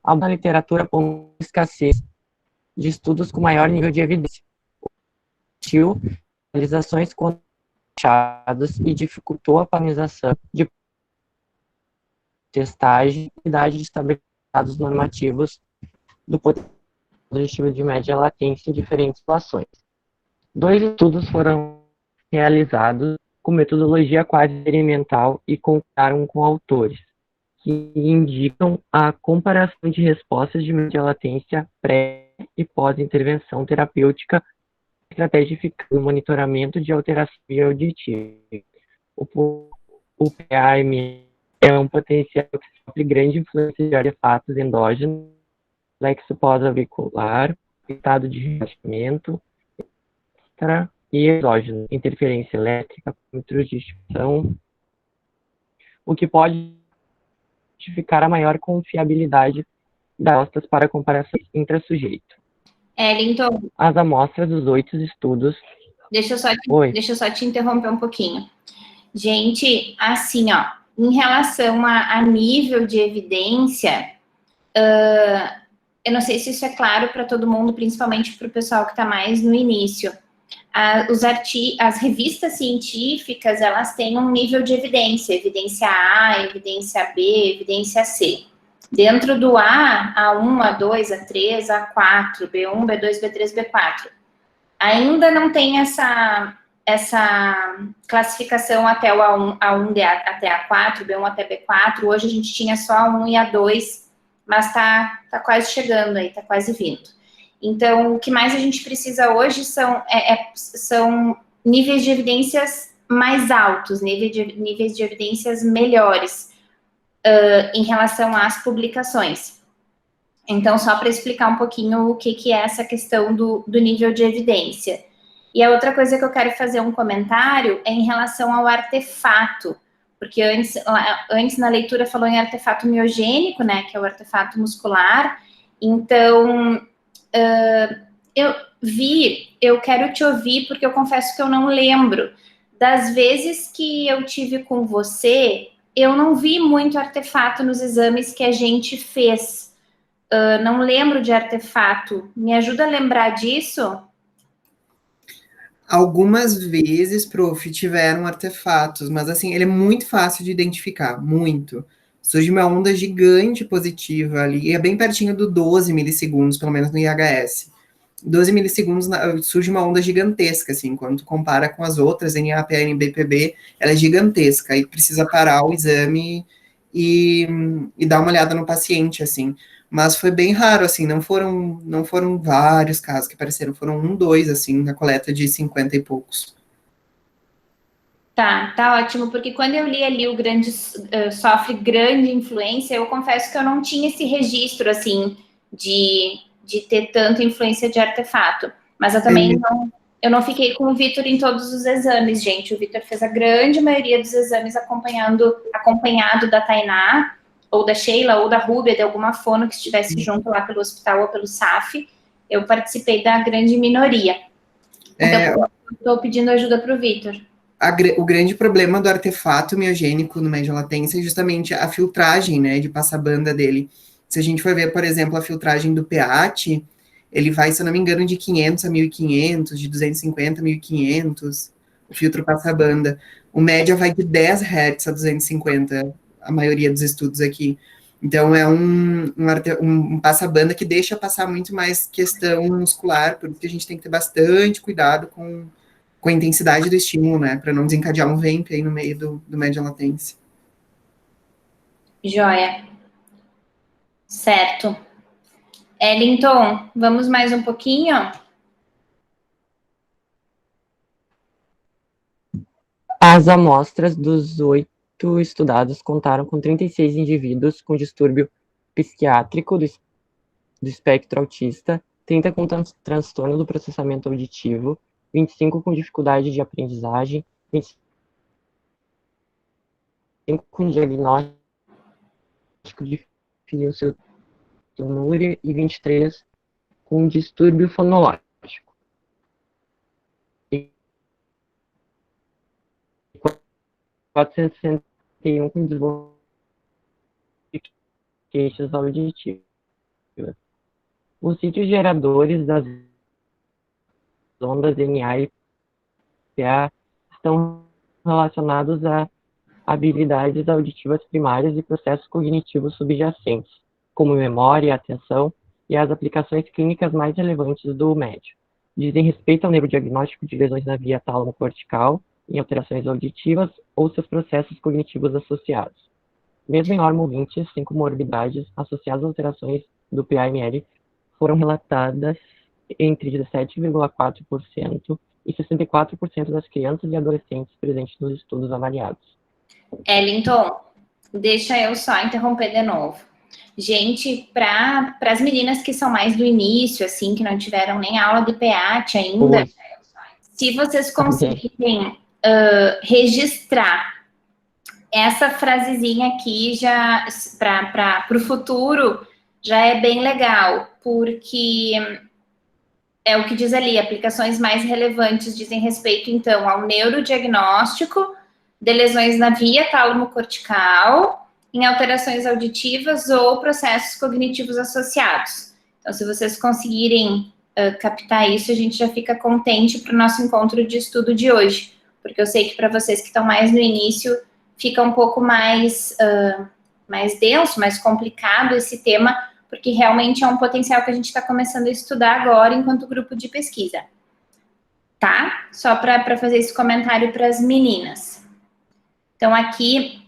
A literatura aponta escassez de estudos com maior nível de evidência. Permitiu realizações fechadas e dificultou a padronização de testagem e unidade de estabilizados normativos do potencial objetivo de média latência em diferentes situações. 2 estudos foram realizados com metodologia quase experimental e contaram com autores. que indicam a comparação de respostas de média latência pré e pós-intervenção terapêutica, estratégia eficaz no monitoramento de alteração auditiva. O PAM é um potencial que sofre grande influência de artefatos endógenos, plexo pós-auricular, estado de relaxamento, etc., e exógeno, interferência elétrica, parâmetros de distribuição, o que pode justificar a maior confiabilidade das amostras para comparação intra-sujeito. Ellington, As amostras dos 8 estudos... deixa eu só te interromper um pouquinho. Gente, assim, ó, em relação a nível de evidência, eu não sei se isso é claro para todo mundo, principalmente para o pessoal que está mais no início. As revistas científicas, elas têm um nível de evidência, evidência A, evidência B, evidência C. Dentro do A, A1, A2, A3, A4, B1, B2, B3, B4. Ainda não tem essa classificação até o A1, até A4, B1 até B4. Hoje a gente tinha só A1 e A2, mas tá quase chegando aí, tá quase vindo. Então, o que mais a gente precisa hoje são níveis de evidências mais altos, níveis de evidências melhores em relação às publicações. Então, só para explicar um pouquinho o que é essa questão do nível de evidência. E a outra coisa que eu quero fazer um comentário é em relação ao artefato, porque antes na leitura falou em artefato miogênico, né, que é o artefato muscular. Então, eu quero te ouvir, porque eu confesso que eu não lembro. Das vezes que eu tive com você, eu não vi muito artefato nos exames que a gente fez. Não lembro de artefato. Me ajuda a lembrar disso? Algumas vezes, prof, tiveram artefatos, mas assim, ele é muito fácil de identificar, muito. Surge uma onda gigante positiva ali, e é bem pertinho do 12 milissegundos, pelo menos no IHS. 12 milissegundos surge uma onda gigantesca, assim, quando tu compara com as outras, NA-PN, BPB, ela é gigantesca, aí precisa parar o exame e dar uma olhada no paciente, assim. Mas foi bem raro, assim, não foram vários casos que apareceram, foram 1, 2, assim, na coleta de 50 e poucos. Tá ótimo, porque quando eu li ali o sofre grande influência, eu confesso que eu não tinha esse registro, assim, de ter tanta influência de artefato. Mas eu também não fiquei com o Vitor em todos os exames, gente. O Vitor fez a grande maioria dos exames acompanhado da Tainá, ou da Sheila, ou da Rúbia, de alguma fono que estivesse junto lá pelo hospital ou pelo SAF. Eu participei da grande minoria. Então, estou pedindo ajuda para o Vitor. O grande problema do artefato miogênico no média latência é justamente a filtragem, né, de passabanda dele. Se a gente for ver, por exemplo, a filtragem do PEAT, ele vai, se eu não me engano, de 500 a 1.500, de 250 a 1.500, o filtro passabanda. O média vai de 10 Hz a 250, a maioria dos estudos aqui. Então, é um passabanda que deixa passar muito mais questão muscular, por isso que a gente tem que ter bastante cuidado com a intensidade do estímulo, né, para não desencadear um VEMP aí no meio do média latência. Joia. Certo. Ellington, vamos mais um pouquinho? As amostras dos 8 estudados contaram com 36 indivíduos com distúrbio psiquiátrico do espectro autista, 30 com transtorno do processamento auditivo, 25 com dificuldade de aprendizagem, 25 com diagnóstico de fenilcetonúria e 23 com distúrbio fonológico. E 461 com desenvolvimento de queixas auditivas. Os sítios geradores das ondas NA e PA estão relacionados a habilidades auditivas primárias e processos cognitivos subjacentes, como memória e atenção, e as aplicações clínicas mais relevantes do médio. Dizem respeito ao neurodiagnóstico de lesões na via tálamo-cortical, em alterações auditivas ou seus processos cognitivos associados. Mesmo em norma ouvintes, sem comorbidades associadas a alterações do PA-ML foram relatadas entre 17,4% e 64% das crianças e adolescentes presentes nos estudos avaliados. Ellington, deixa eu só interromper de novo. Gente, para as meninas que são mais do início, assim, que não tiveram nem aula de PEAT ainda, Oi. se vocês conseguirem registrar essa frasezinha aqui já para o futuro, já é bem legal, porque é o que diz ali, aplicações mais relevantes dizem respeito, então, ao neurodiagnóstico de lesões na via tálamo-cortical, em alterações auditivas ou processos cognitivos associados. Então, se vocês conseguirem captar isso, a gente já fica contente para o nosso encontro de estudo de hoje, porque eu sei que para vocês que estão mais no início, fica um pouco mais denso, mais complicado esse tema, porque realmente é um potencial que a gente está começando a estudar agora enquanto grupo de pesquisa. Tá? Só para fazer esse comentário para as meninas. Então, aqui,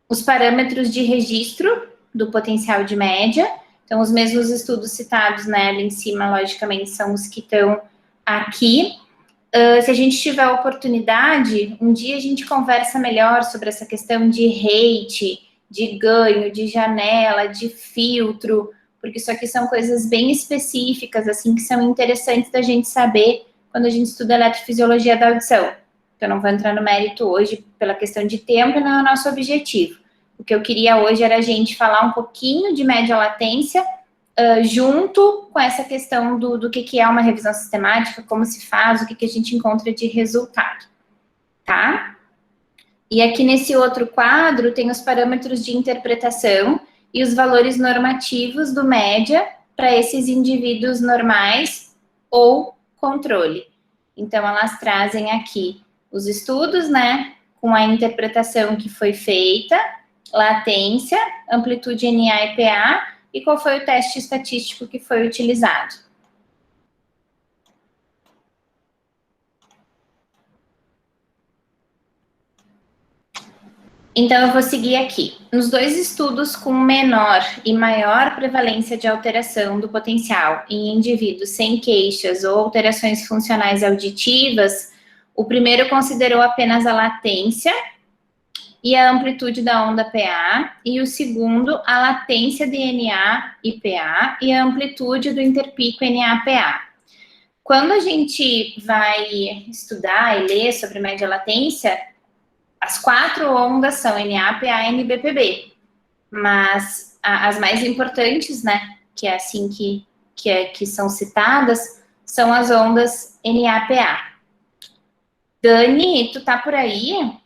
os parâmetros de registro do potencial de média. Então, os mesmos estudos citados, né, ali em cima, logicamente, são os que estão aqui. Se a gente tiver a oportunidade, um dia a gente conversa melhor sobre essa questão de rate, de ganho, de janela, de filtro, porque isso aqui são coisas bem específicas, assim, que são interessantes da gente saber quando a gente estuda eletrofisiologia da audição. Então, eu não vou entrar no mérito hoje pela questão de tempo, não é o nosso objetivo. O que eu queria hoje era a gente falar um pouquinho de média latência, junto com essa questão do que é uma revisão sistemática, como se faz, o que a gente encontra de resultado, tá? E aqui nesse outro quadro tem os parâmetros de interpretação e os valores normativos do média para esses indivíduos normais ou controle. Então, elas trazem aqui os estudos, né, com a interpretação que foi feita, latência, amplitude NA e PA, e qual foi o teste estatístico que foi utilizado. Então, eu vou seguir aqui. Nos dois estudos com menor e maior prevalência de alteração do potencial em indivíduos sem queixas ou alterações funcionais auditivas, o primeiro considerou apenas a latência e a amplitude da onda PA, e o segundo, a latência de NA e PA e a amplitude do interpico NA-PA. Quando a gente vai estudar e ler sobre média latência, as 4 ondas são NA, PA, NB-PB, mas as mais importantes, né, que é assim que são citadas, são as ondas NA, PA. Dani, tu tá por aí?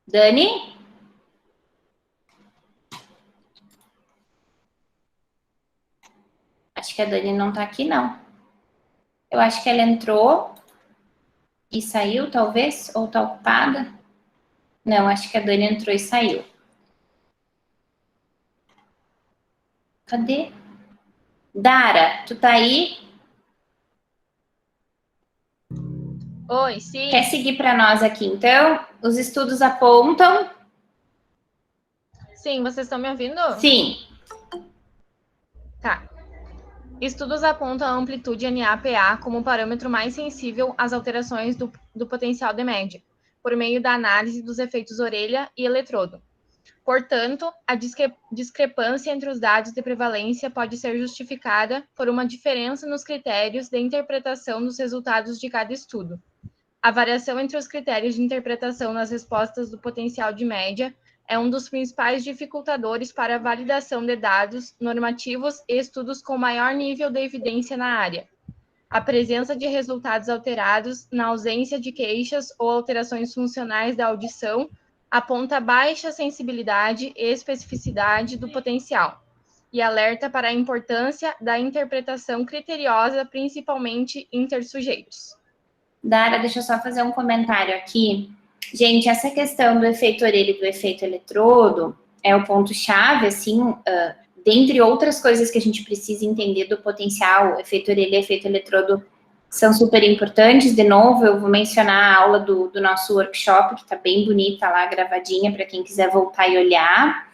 Dani? Acho que a Dani não tá aqui, não. Eu acho que ela entrou e saiu, talvez, ou tá ocupada. Não, acho que a Dani entrou e saiu. Cadê? Dara, tu tá aí? Oi, sim. Quer seguir para nós aqui, então? Os estudos apontam... Sim, vocês estão me ouvindo? Sim. Tá. Estudos apontam a amplitude NA-PA como o parâmetro mais sensível às alterações do potencial de média, por meio da análise dos efeitos orelha e eletrodo. Portanto, a discrepância entre os dados de prevalência pode ser justificada por uma diferença nos critérios de interpretação dos resultados de cada estudo. A variação entre os critérios de interpretação nas respostas do potencial de média é um dos principais dificultadores para a validação de dados normativos e estudos com maior nível de evidência na área. A presença de resultados alterados na ausência de queixas ou alterações funcionais da audição aponta baixa sensibilidade e especificidade do potencial e alerta para a importância da interpretação criteriosa, principalmente intersujeitos. Dara, deixa eu só fazer um comentário aqui. Gente, essa questão do efeito orelha e do efeito eletrodo é o ponto-chave, assim, dentre outras coisas que a gente precisa entender do potencial, efeito orelha e efeito eletrodo são super importantes. De novo, eu vou mencionar a aula do nosso workshop, que está bem bonita lá, gravadinha, para quem quiser voltar e olhar.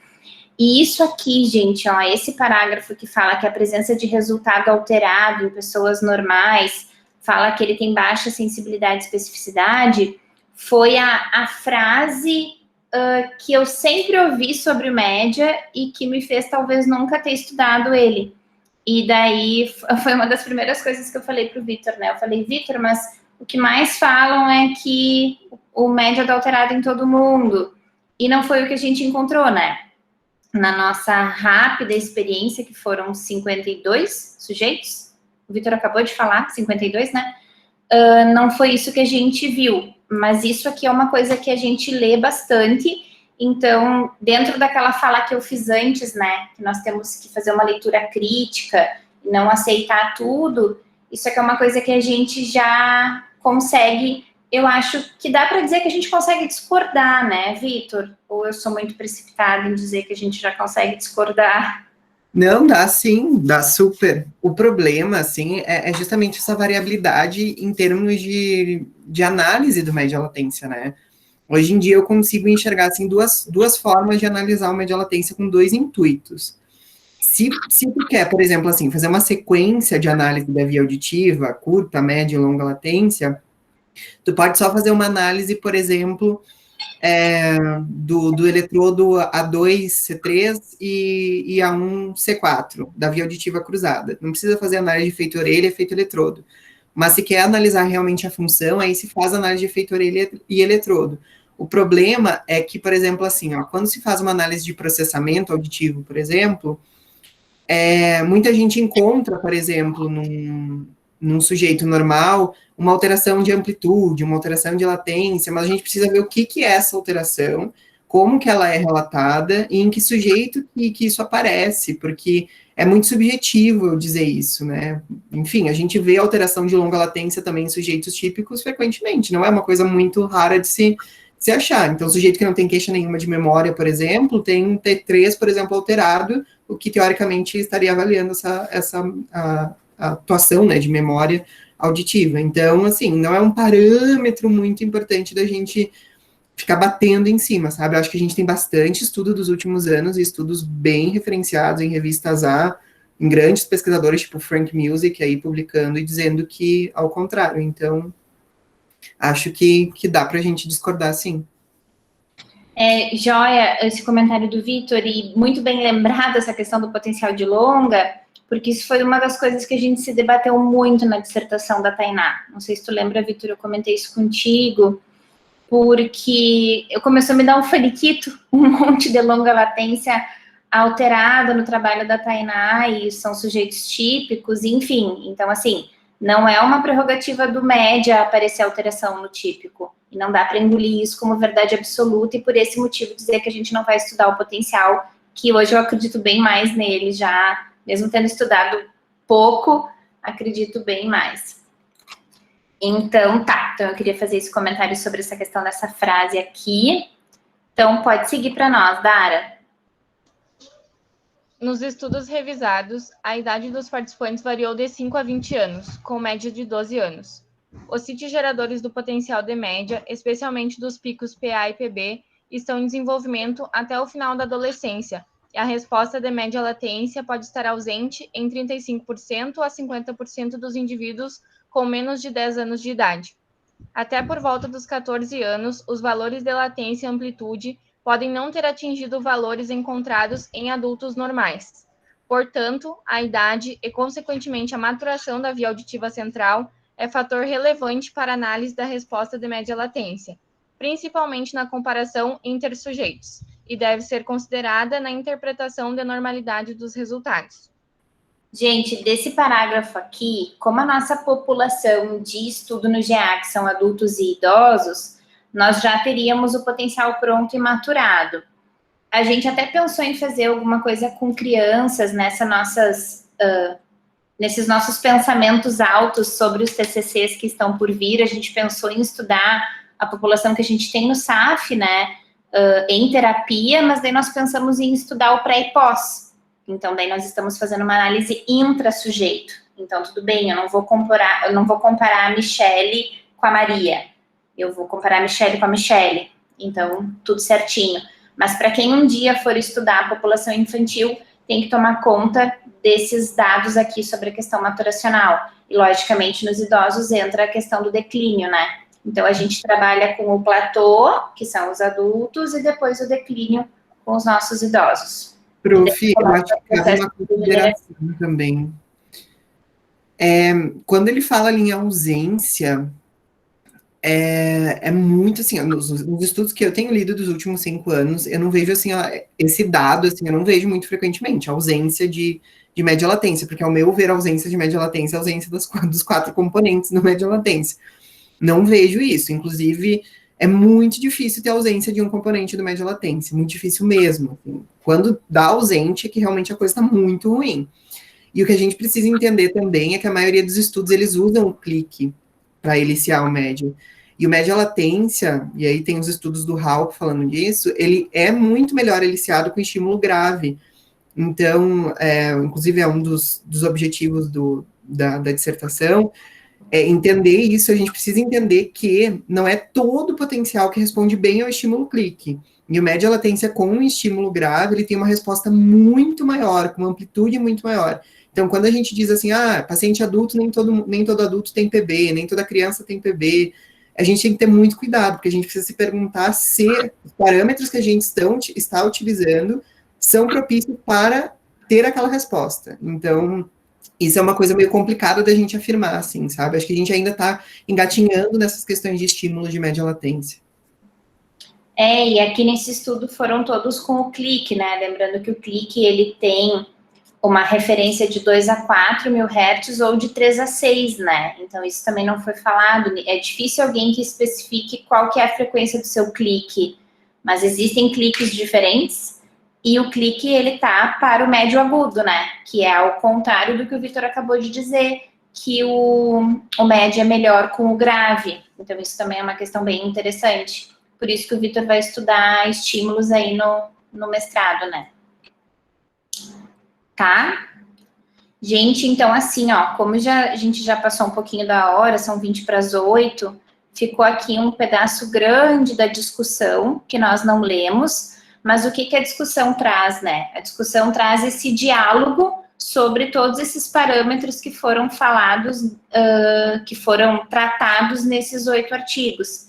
E isso aqui, gente, ó, esse parágrafo que fala que a presença de resultado alterado em pessoas normais, fala que ele tem baixa sensibilidade e especificidade, foi a frase que eu sempre ouvi sobre o média e que me fez talvez nunca ter estudado ele. E daí foi uma das primeiras coisas que eu falei para o Vitor, né? Eu falei, Vitor, mas o que mais falam é que o média está alterado em todo mundo. E não foi o que a gente encontrou, né? Na nossa rápida experiência, que foram 52 sujeitos, o Vitor acabou de falar, 52, né? Não foi isso que a gente viu, mas isso aqui é uma coisa que a gente lê bastante. Então, dentro daquela fala que eu fiz antes, né, que nós temos que fazer uma leitura crítica, não aceitar tudo, isso aqui é uma coisa que a gente já consegue, eu acho que dá para dizer que a gente consegue discordar, né, Vitor? Ou eu sou muito precipitada em dizer que a gente já consegue discordar? Não, dá sim, dá super. O problema, assim, é justamente essa variabilidade em termos de análise do média-latência, né? Hoje em dia eu consigo enxergar, assim, duas formas de analisar o média-latência com dois intuitos. Se tu quer, por exemplo, assim, fazer uma sequência de análise da via auditiva, curta, média e longa latência, tu pode só fazer uma análise, por exemplo, do eletrodo A2, C3 e A1, C4, da via auditiva cruzada. Não precisa fazer análise de efeito orelha e efeito eletrodo. Mas se quer analisar realmente a função, aí se faz análise de efeito orelha e eletrodo. O problema é que, por exemplo, assim, ó, quando se faz uma análise de processamento auditivo, por exemplo, muita gente encontra, por exemplo, num sujeito normal, uma alteração de amplitude, uma alteração de latência, mas a gente precisa ver o que é essa alteração, como que ela é relatada e em que sujeito que isso aparece, porque é muito subjetivo eu dizer isso, né? Enfim, a gente vê alteração de longa latência também em sujeitos típicos frequentemente, não é uma coisa muito rara de se achar. Então, o sujeito que não tem queixa nenhuma de memória, por exemplo, tem um T3, por exemplo, alterado, o que teoricamente estaria avaliando a atuação, né, de memória auditiva. Então, assim, não é um parâmetro muito importante da gente ficar batendo em cima, sabe? Eu acho que a gente tem bastante estudo dos últimos anos, e estudos bem referenciados em revistas em grandes pesquisadores, tipo Frank Music, aí publicando e dizendo que, ao contrário. Então, acho que dá pra gente discordar, sim. Joia, esse comentário do Vitor, e muito bem lembrado essa questão do potencial de longa, porque isso foi uma das coisas que a gente se debateu muito na dissertação da Tainá. Não sei se tu lembra, Vitor, eu comentei isso contigo, porque eu comecei a me dar um faniquito, um monte de longa latência alterada no trabalho da Tainá, e são sujeitos típicos, enfim. Então, assim, não é uma prerrogativa do média aparecer alteração no típico, e não dá para engolir isso como verdade absoluta, e por esse motivo dizer que a gente não vai estudar o potencial, que hoje eu acredito bem mais nele já, mesmo tendo estudado pouco, acredito bem mais. Então, tá. Então, eu queria fazer esse comentário sobre essa questão dessa frase aqui. Então, pode seguir para nós, Dara. Nos estudos revisados, a idade dos participantes variou de 5 a 20 anos, com média de 12 anos. Os sítios geradores do potencial de média, especialmente dos picos PA e PB, estão em desenvolvimento até o final da adolescência, e a resposta de média latência pode estar ausente em 35% a 50% dos indivíduos com menos de 10 anos de idade. Até por volta dos 14 anos, os valores de latência e amplitude podem não ter atingido valores encontrados em adultos normais. Portanto, a idade e, consequentemente, a maturação da via auditiva central é fator relevante para a análise da resposta de média latência, principalmente na comparação intersujeitos, e deve ser considerada na interpretação da normalidade dos resultados. Gente, desse parágrafo aqui, como a nossa população de estudo no GA, que são adultos e idosos, nós já teríamos o potencial pronto e maturado. A gente até pensou em fazer alguma coisa com crianças nesses nossos pensamentos altos sobre os TCCs que estão por vir. A gente pensou em estudar a população que a gente tem no SAF, né, em terapia, mas daí nós pensamos em estudar o pré e pós. Então, daí nós estamos fazendo uma análise intra-sujeito. Então, tudo bem, eu não vou comparar a Michele com a Maria. Eu vou comparar a Michele com a Michele. Então, tudo certinho. Mas para quem um dia for estudar a população infantil, tem que tomar conta desses dados aqui sobre a questão maturacional. E, logicamente, nos idosos entra a questão do declínio, né? Então, a gente trabalha com o platô, que são os adultos, e depois o declínio com os nossos idosos. Prof, eu acho que cabe uma consideração também. Quando ele fala ali em ausência, é muito assim, nos estudos que eu tenho lido dos últimos 5 anos, eu não vejo assim, esse dado, assim, eu não vejo muito frequentemente, a ausência de média latência, porque ao meu ver, a ausência de média latência é a ausência dos 4 componentes do média latência. Não vejo isso, inclusive, é muito difícil ter ausência de um componente do média latência, muito difícil mesmo. Assim. Quando dá ausente, é que realmente a coisa está muito ruim. E o que a gente precisa entender também é que a maioria dos estudos, eles usam o clique para eliciar o média. E o média latência, e aí tem os estudos do Halp falando disso, ele é muito melhor eliciado com estímulo grave. Então, inclusive é um dos objetivos da dissertação, entender isso, a gente precisa entender que não é todo o potencial que responde bem ao estímulo clique. E o média latência com um estímulo grave, ele tem uma resposta muito maior, com uma amplitude muito maior. Então, quando a gente diz assim, paciente adulto, nem todo adulto tem PB, nem toda criança tem PB, a gente tem que ter muito cuidado, porque a gente precisa se perguntar se os parâmetros que a gente está utilizando são propícios para ter aquela resposta. Então, isso é uma coisa meio complicada da gente afirmar, assim, sabe? Acho que a gente ainda está engatinhando nessas questões de estímulo de média latência. E aqui nesse estudo foram todos com o clique, né? Lembrando que o clique, ele tem uma referência de 2 a 4 mil hertz ou de 3 a 6, né? Então, isso também não foi falado. É difícil alguém que especifique qual que é a frequência do seu clique, mas existem cliques diferentes e o clique, ele tá para o médio agudo, né? Que é ao contrário do que o Vitor acabou de dizer, que o médio é melhor com o grave. Então, isso também é uma questão bem interessante. Por isso que o Vitor vai estudar estímulos aí no mestrado, né? Tá? Gente, então assim, como a gente já passou um pouquinho da hora, são 20 para as 8, ficou aqui um pedaço grande da discussão que nós não lemos, mas o que a discussão traz, né? A discussão traz esse diálogo sobre todos esses parâmetros que foram falados, que foram tratados nesses 8 artigos.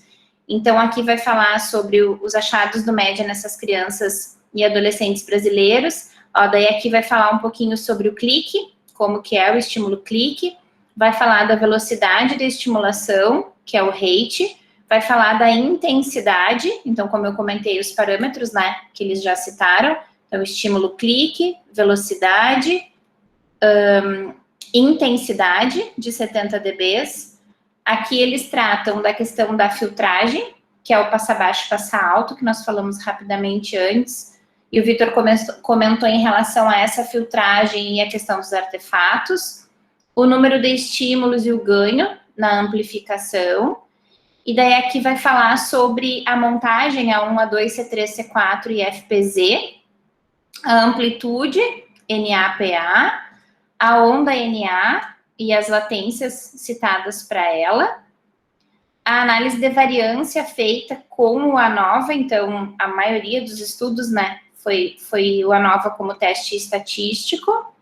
Então, aqui vai falar sobre os achados do média nessas crianças e adolescentes brasileiros. Daí aqui vai falar um pouquinho sobre o clique, como que é o estímulo clique, vai falar da velocidade da estimulação, que é o rate, vai falar da intensidade, então, como eu comentei, os parâmetros, né, que eles já citaram, então, estímulo clique, velocidade, intensidade de 70 dB. Aqui eles tratam da questão da filtragem, que é o passa baixo e passa alto, que nós falamos rapidamente antes, e o Vitor comentou em relação a essa filtragem e a questão dos artefatos, o número de estímulos e o ganho na amplificação, e daí aqui vai falar sobre a montagem A1, A2, C3, C4 e FPZ, a amplitude, NA-PA, a onda NA e as latências citadas para ela, a análise de variância feita com o ANOVA, então a maioria dos estudos, né, foi o ANOVA como teste estatístico,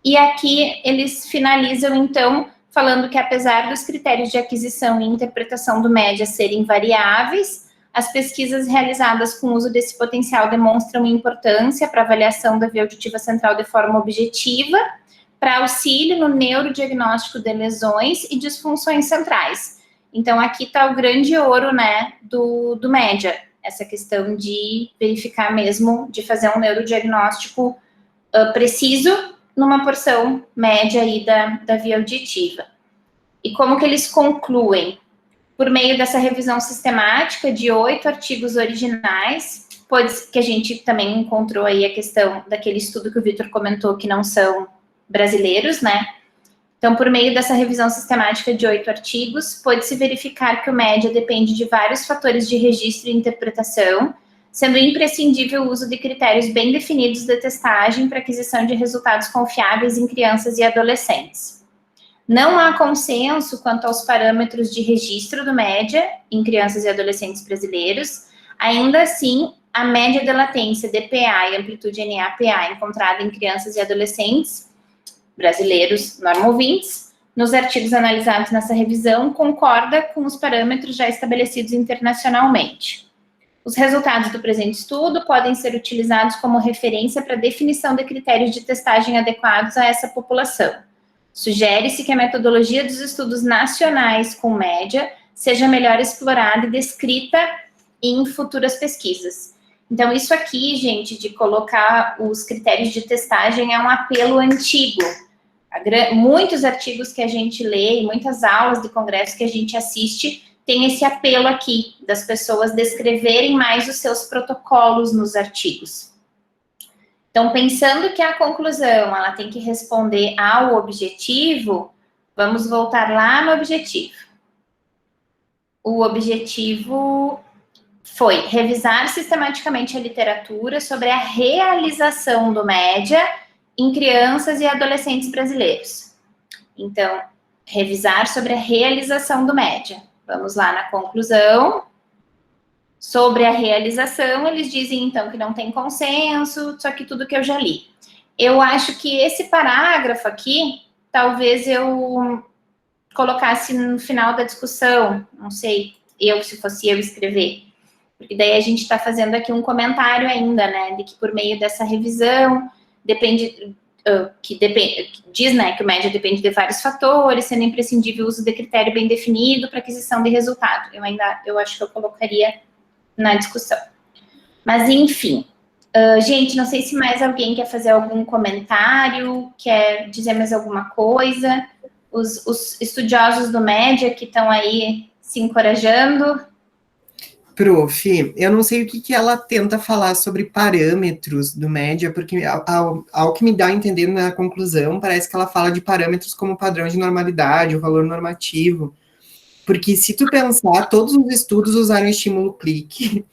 e aqui eles finalizam, então, falando que apesar dos critérios de aquisição e interpretação do média serem variáveis, as pesquisas realizadas com o uso desse potencial demonstram importância para avaliação da via auditiva central de forma objetiva, para auxílio no neurodiagnóstico de lesões e disfunções centrais. Então, aqui está o grande ouro, né, do média, essa questão de verificar mesmo, de fazer um neurodiagnóstico preciso numa porção média aí da via auditiva. E como que eles concluem? Por meio dessa revisão sistemática de 8 artigos originais, que a gente também encontrou aí a questão daquele estudo que o Vitor comentou que não são brasileiros, né? Então, por meio dessa revisão sistemática de 8 artigos, pôde-se verificar que o média depende de vários fatores de registro e interpretação, sendo imprescindível o uso de critérios bem definidos de testagem para aquisição de resultados confiáveis em crianças e adolescentes. Não há consenso quanto aos parâmetros de registro do média em crianças e adolescentes brasileiros. Ainda assim, a média de latência DPA e amplitude NA-PA encontrada em crianças e adolescentes brasileiros normo-ouvintes, nos artigos analisados nessa revisão, concorda com os parâmetros já estabelecidos internacionalmente. Os resultados do presente estudo podem ser utilizados como referência para definição de critérios de testagem adequados a essa população. Sugere-se que a metodologia dos estudos nacionais com média seja melhor explorada e descrita em futuras pesquisas. Então, isso aqui, gente, de colocar os critérios de testagem é um apelo antigo. Muitos artigos que a gente lê e muitas aulas de congresso que a gente assiste tem esse apelo aqui, das pessoas descreverem mais os seus protocolos nos artigos. Então, pensando que a conclusão, ela tem que responder ao objetivo, vamos voltar lá no objetivo. O objetivo foi revisar sistematicamente a literatura sobre a realização do média em crianças e adolescentes brasileiros. Então, revisar sobre a realização do média. Vamos lá na conclusão. Sobre a realização, eles dizem, então, que não tem consenso, só que tudo que eu já li. Eu acho que esse parágrafo aqui, talvez eu colocasse no final da discussão, não sei, se fosse eu escrever, porque daí a gente está fazendo aqui um comentário ainda, né, de que por meio dessa revisão, diz, né, que o média depende de vários fatores, sendo imprescindível o uso de critério bem definido para aquisição de resultado. Eu acho que eu colocaria na discussão. Mas, enfim, gente, não sei se mais alguém quer fazer algum comentário, quer dizer mais alguma coisa. Os estudiosos do média que estão aí se encorajando. Prof, eu não sei o que ela tenta falar sobre parâmetros do média, porque ao que me dá a entender na conclusão, parece que ela fala de parâmetros como padrão de normalidade, o valor normativo. Porque se tu pensar, todos os estudos usaram estímulo clique,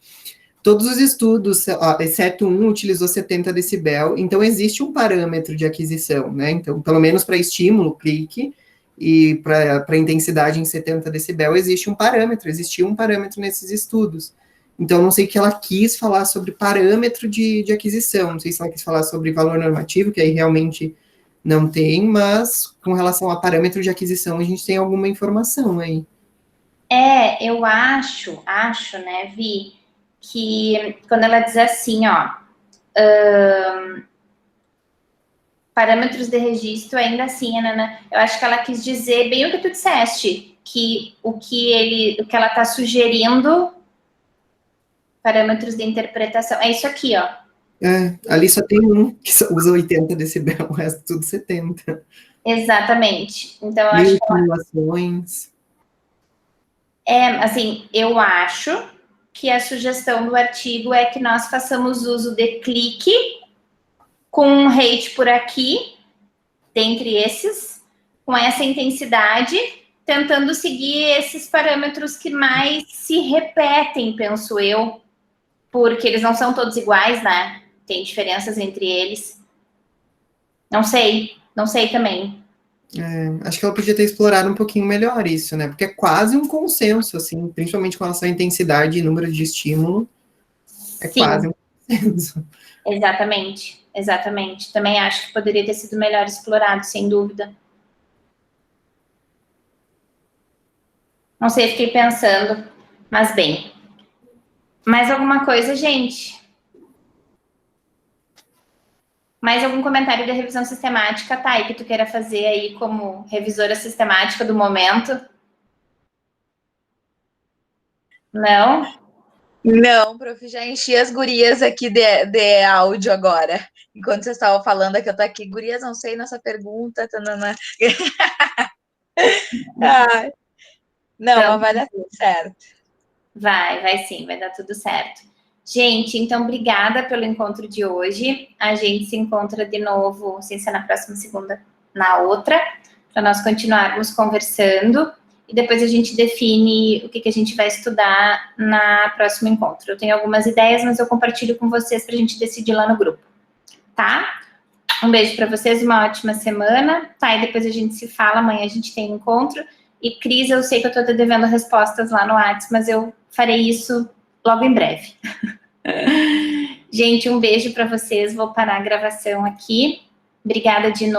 todos os estudos, exceto um, utilizou 70 decibel, então existe um parâmetro de aquisição, né? Então, pelo menos para estímulo clique e para intensidade em 70 decibel, existia um parâmetro nesses estudos. Então, não sei o que ela quis falar sobre parâmetro de aquisição, não sei se ela quis falar sobre valor normativo, que aí realmente não tem, mas com relação a parâmetro de aquisição, a gente tem alguma informação aí. Eu acho, né, Vi, que quando ela diz assim, ó, parâmetros de registro, ainda assim, Ana, eu acho que ela quis dizer bem o que tu disseste, que o que ela está sugerindo, parâmetros de interpretação, é isso aqui, ó. Ali só tem um que usa 80 decibel, o resto tudo 70. Exatamente. Então, eu acho que simulações. Assim, eu acho que a sugestão do artigo é que nós façamos uso de clique com um rate por aqui, dentre esses, com essa intensidade, tentando seguir esses parâmetros que mais se repetem, penso eu, porque eles não são todos iguais, né? Tem diferenças entre eles. Não sei também. Acho que ela podia ter explorado um pouquinho melhor isso, né? Porque é quase um consenso, assim, principalmente com relação à intensidade e número de estímulo. Sim. Quase um consenso. Exatamente. Também acho que poderia ter sido melhor explorado, sem dúvida. Não sei, fiquei pensando, mas bem. Mais alguma coisa, gente? Mais algum comentário da revisão sistemática, Thay, que tu queira fazer aí como revisora sistemática do momento? Não? Não, prof, já enchi as gurias aqui de áudio agora. Enquanto vocês estavam falando que eu tô aqui, gurias, não sei nossa pergunta. Não, então, mas vai dar tudo certo. Vai sim, vai dar tudo certo. Gente, então, obrigada pelo encontro de hoje. A gente se encontra de novo, sem ser na próxima segunda, na outra, para nós continuarmos conversando. e depois a gente define o que a gente vai estudar na próximo encontro. Eu tenho algumas ideias, mas eu compartilho com vocês para a gente decidir lá no grupo, tá? Um beijo para vocês, uma ótima semana, tá? E depois a gente se fala, amanhã a gente tem encontro. E Cris, eu sei que eu estou devendo respostas lá no WhatsApp, mas eu farei isso logo em breve. Gente, um beijo para vocês, vou parar a gravação aqui. Obrigada de novo.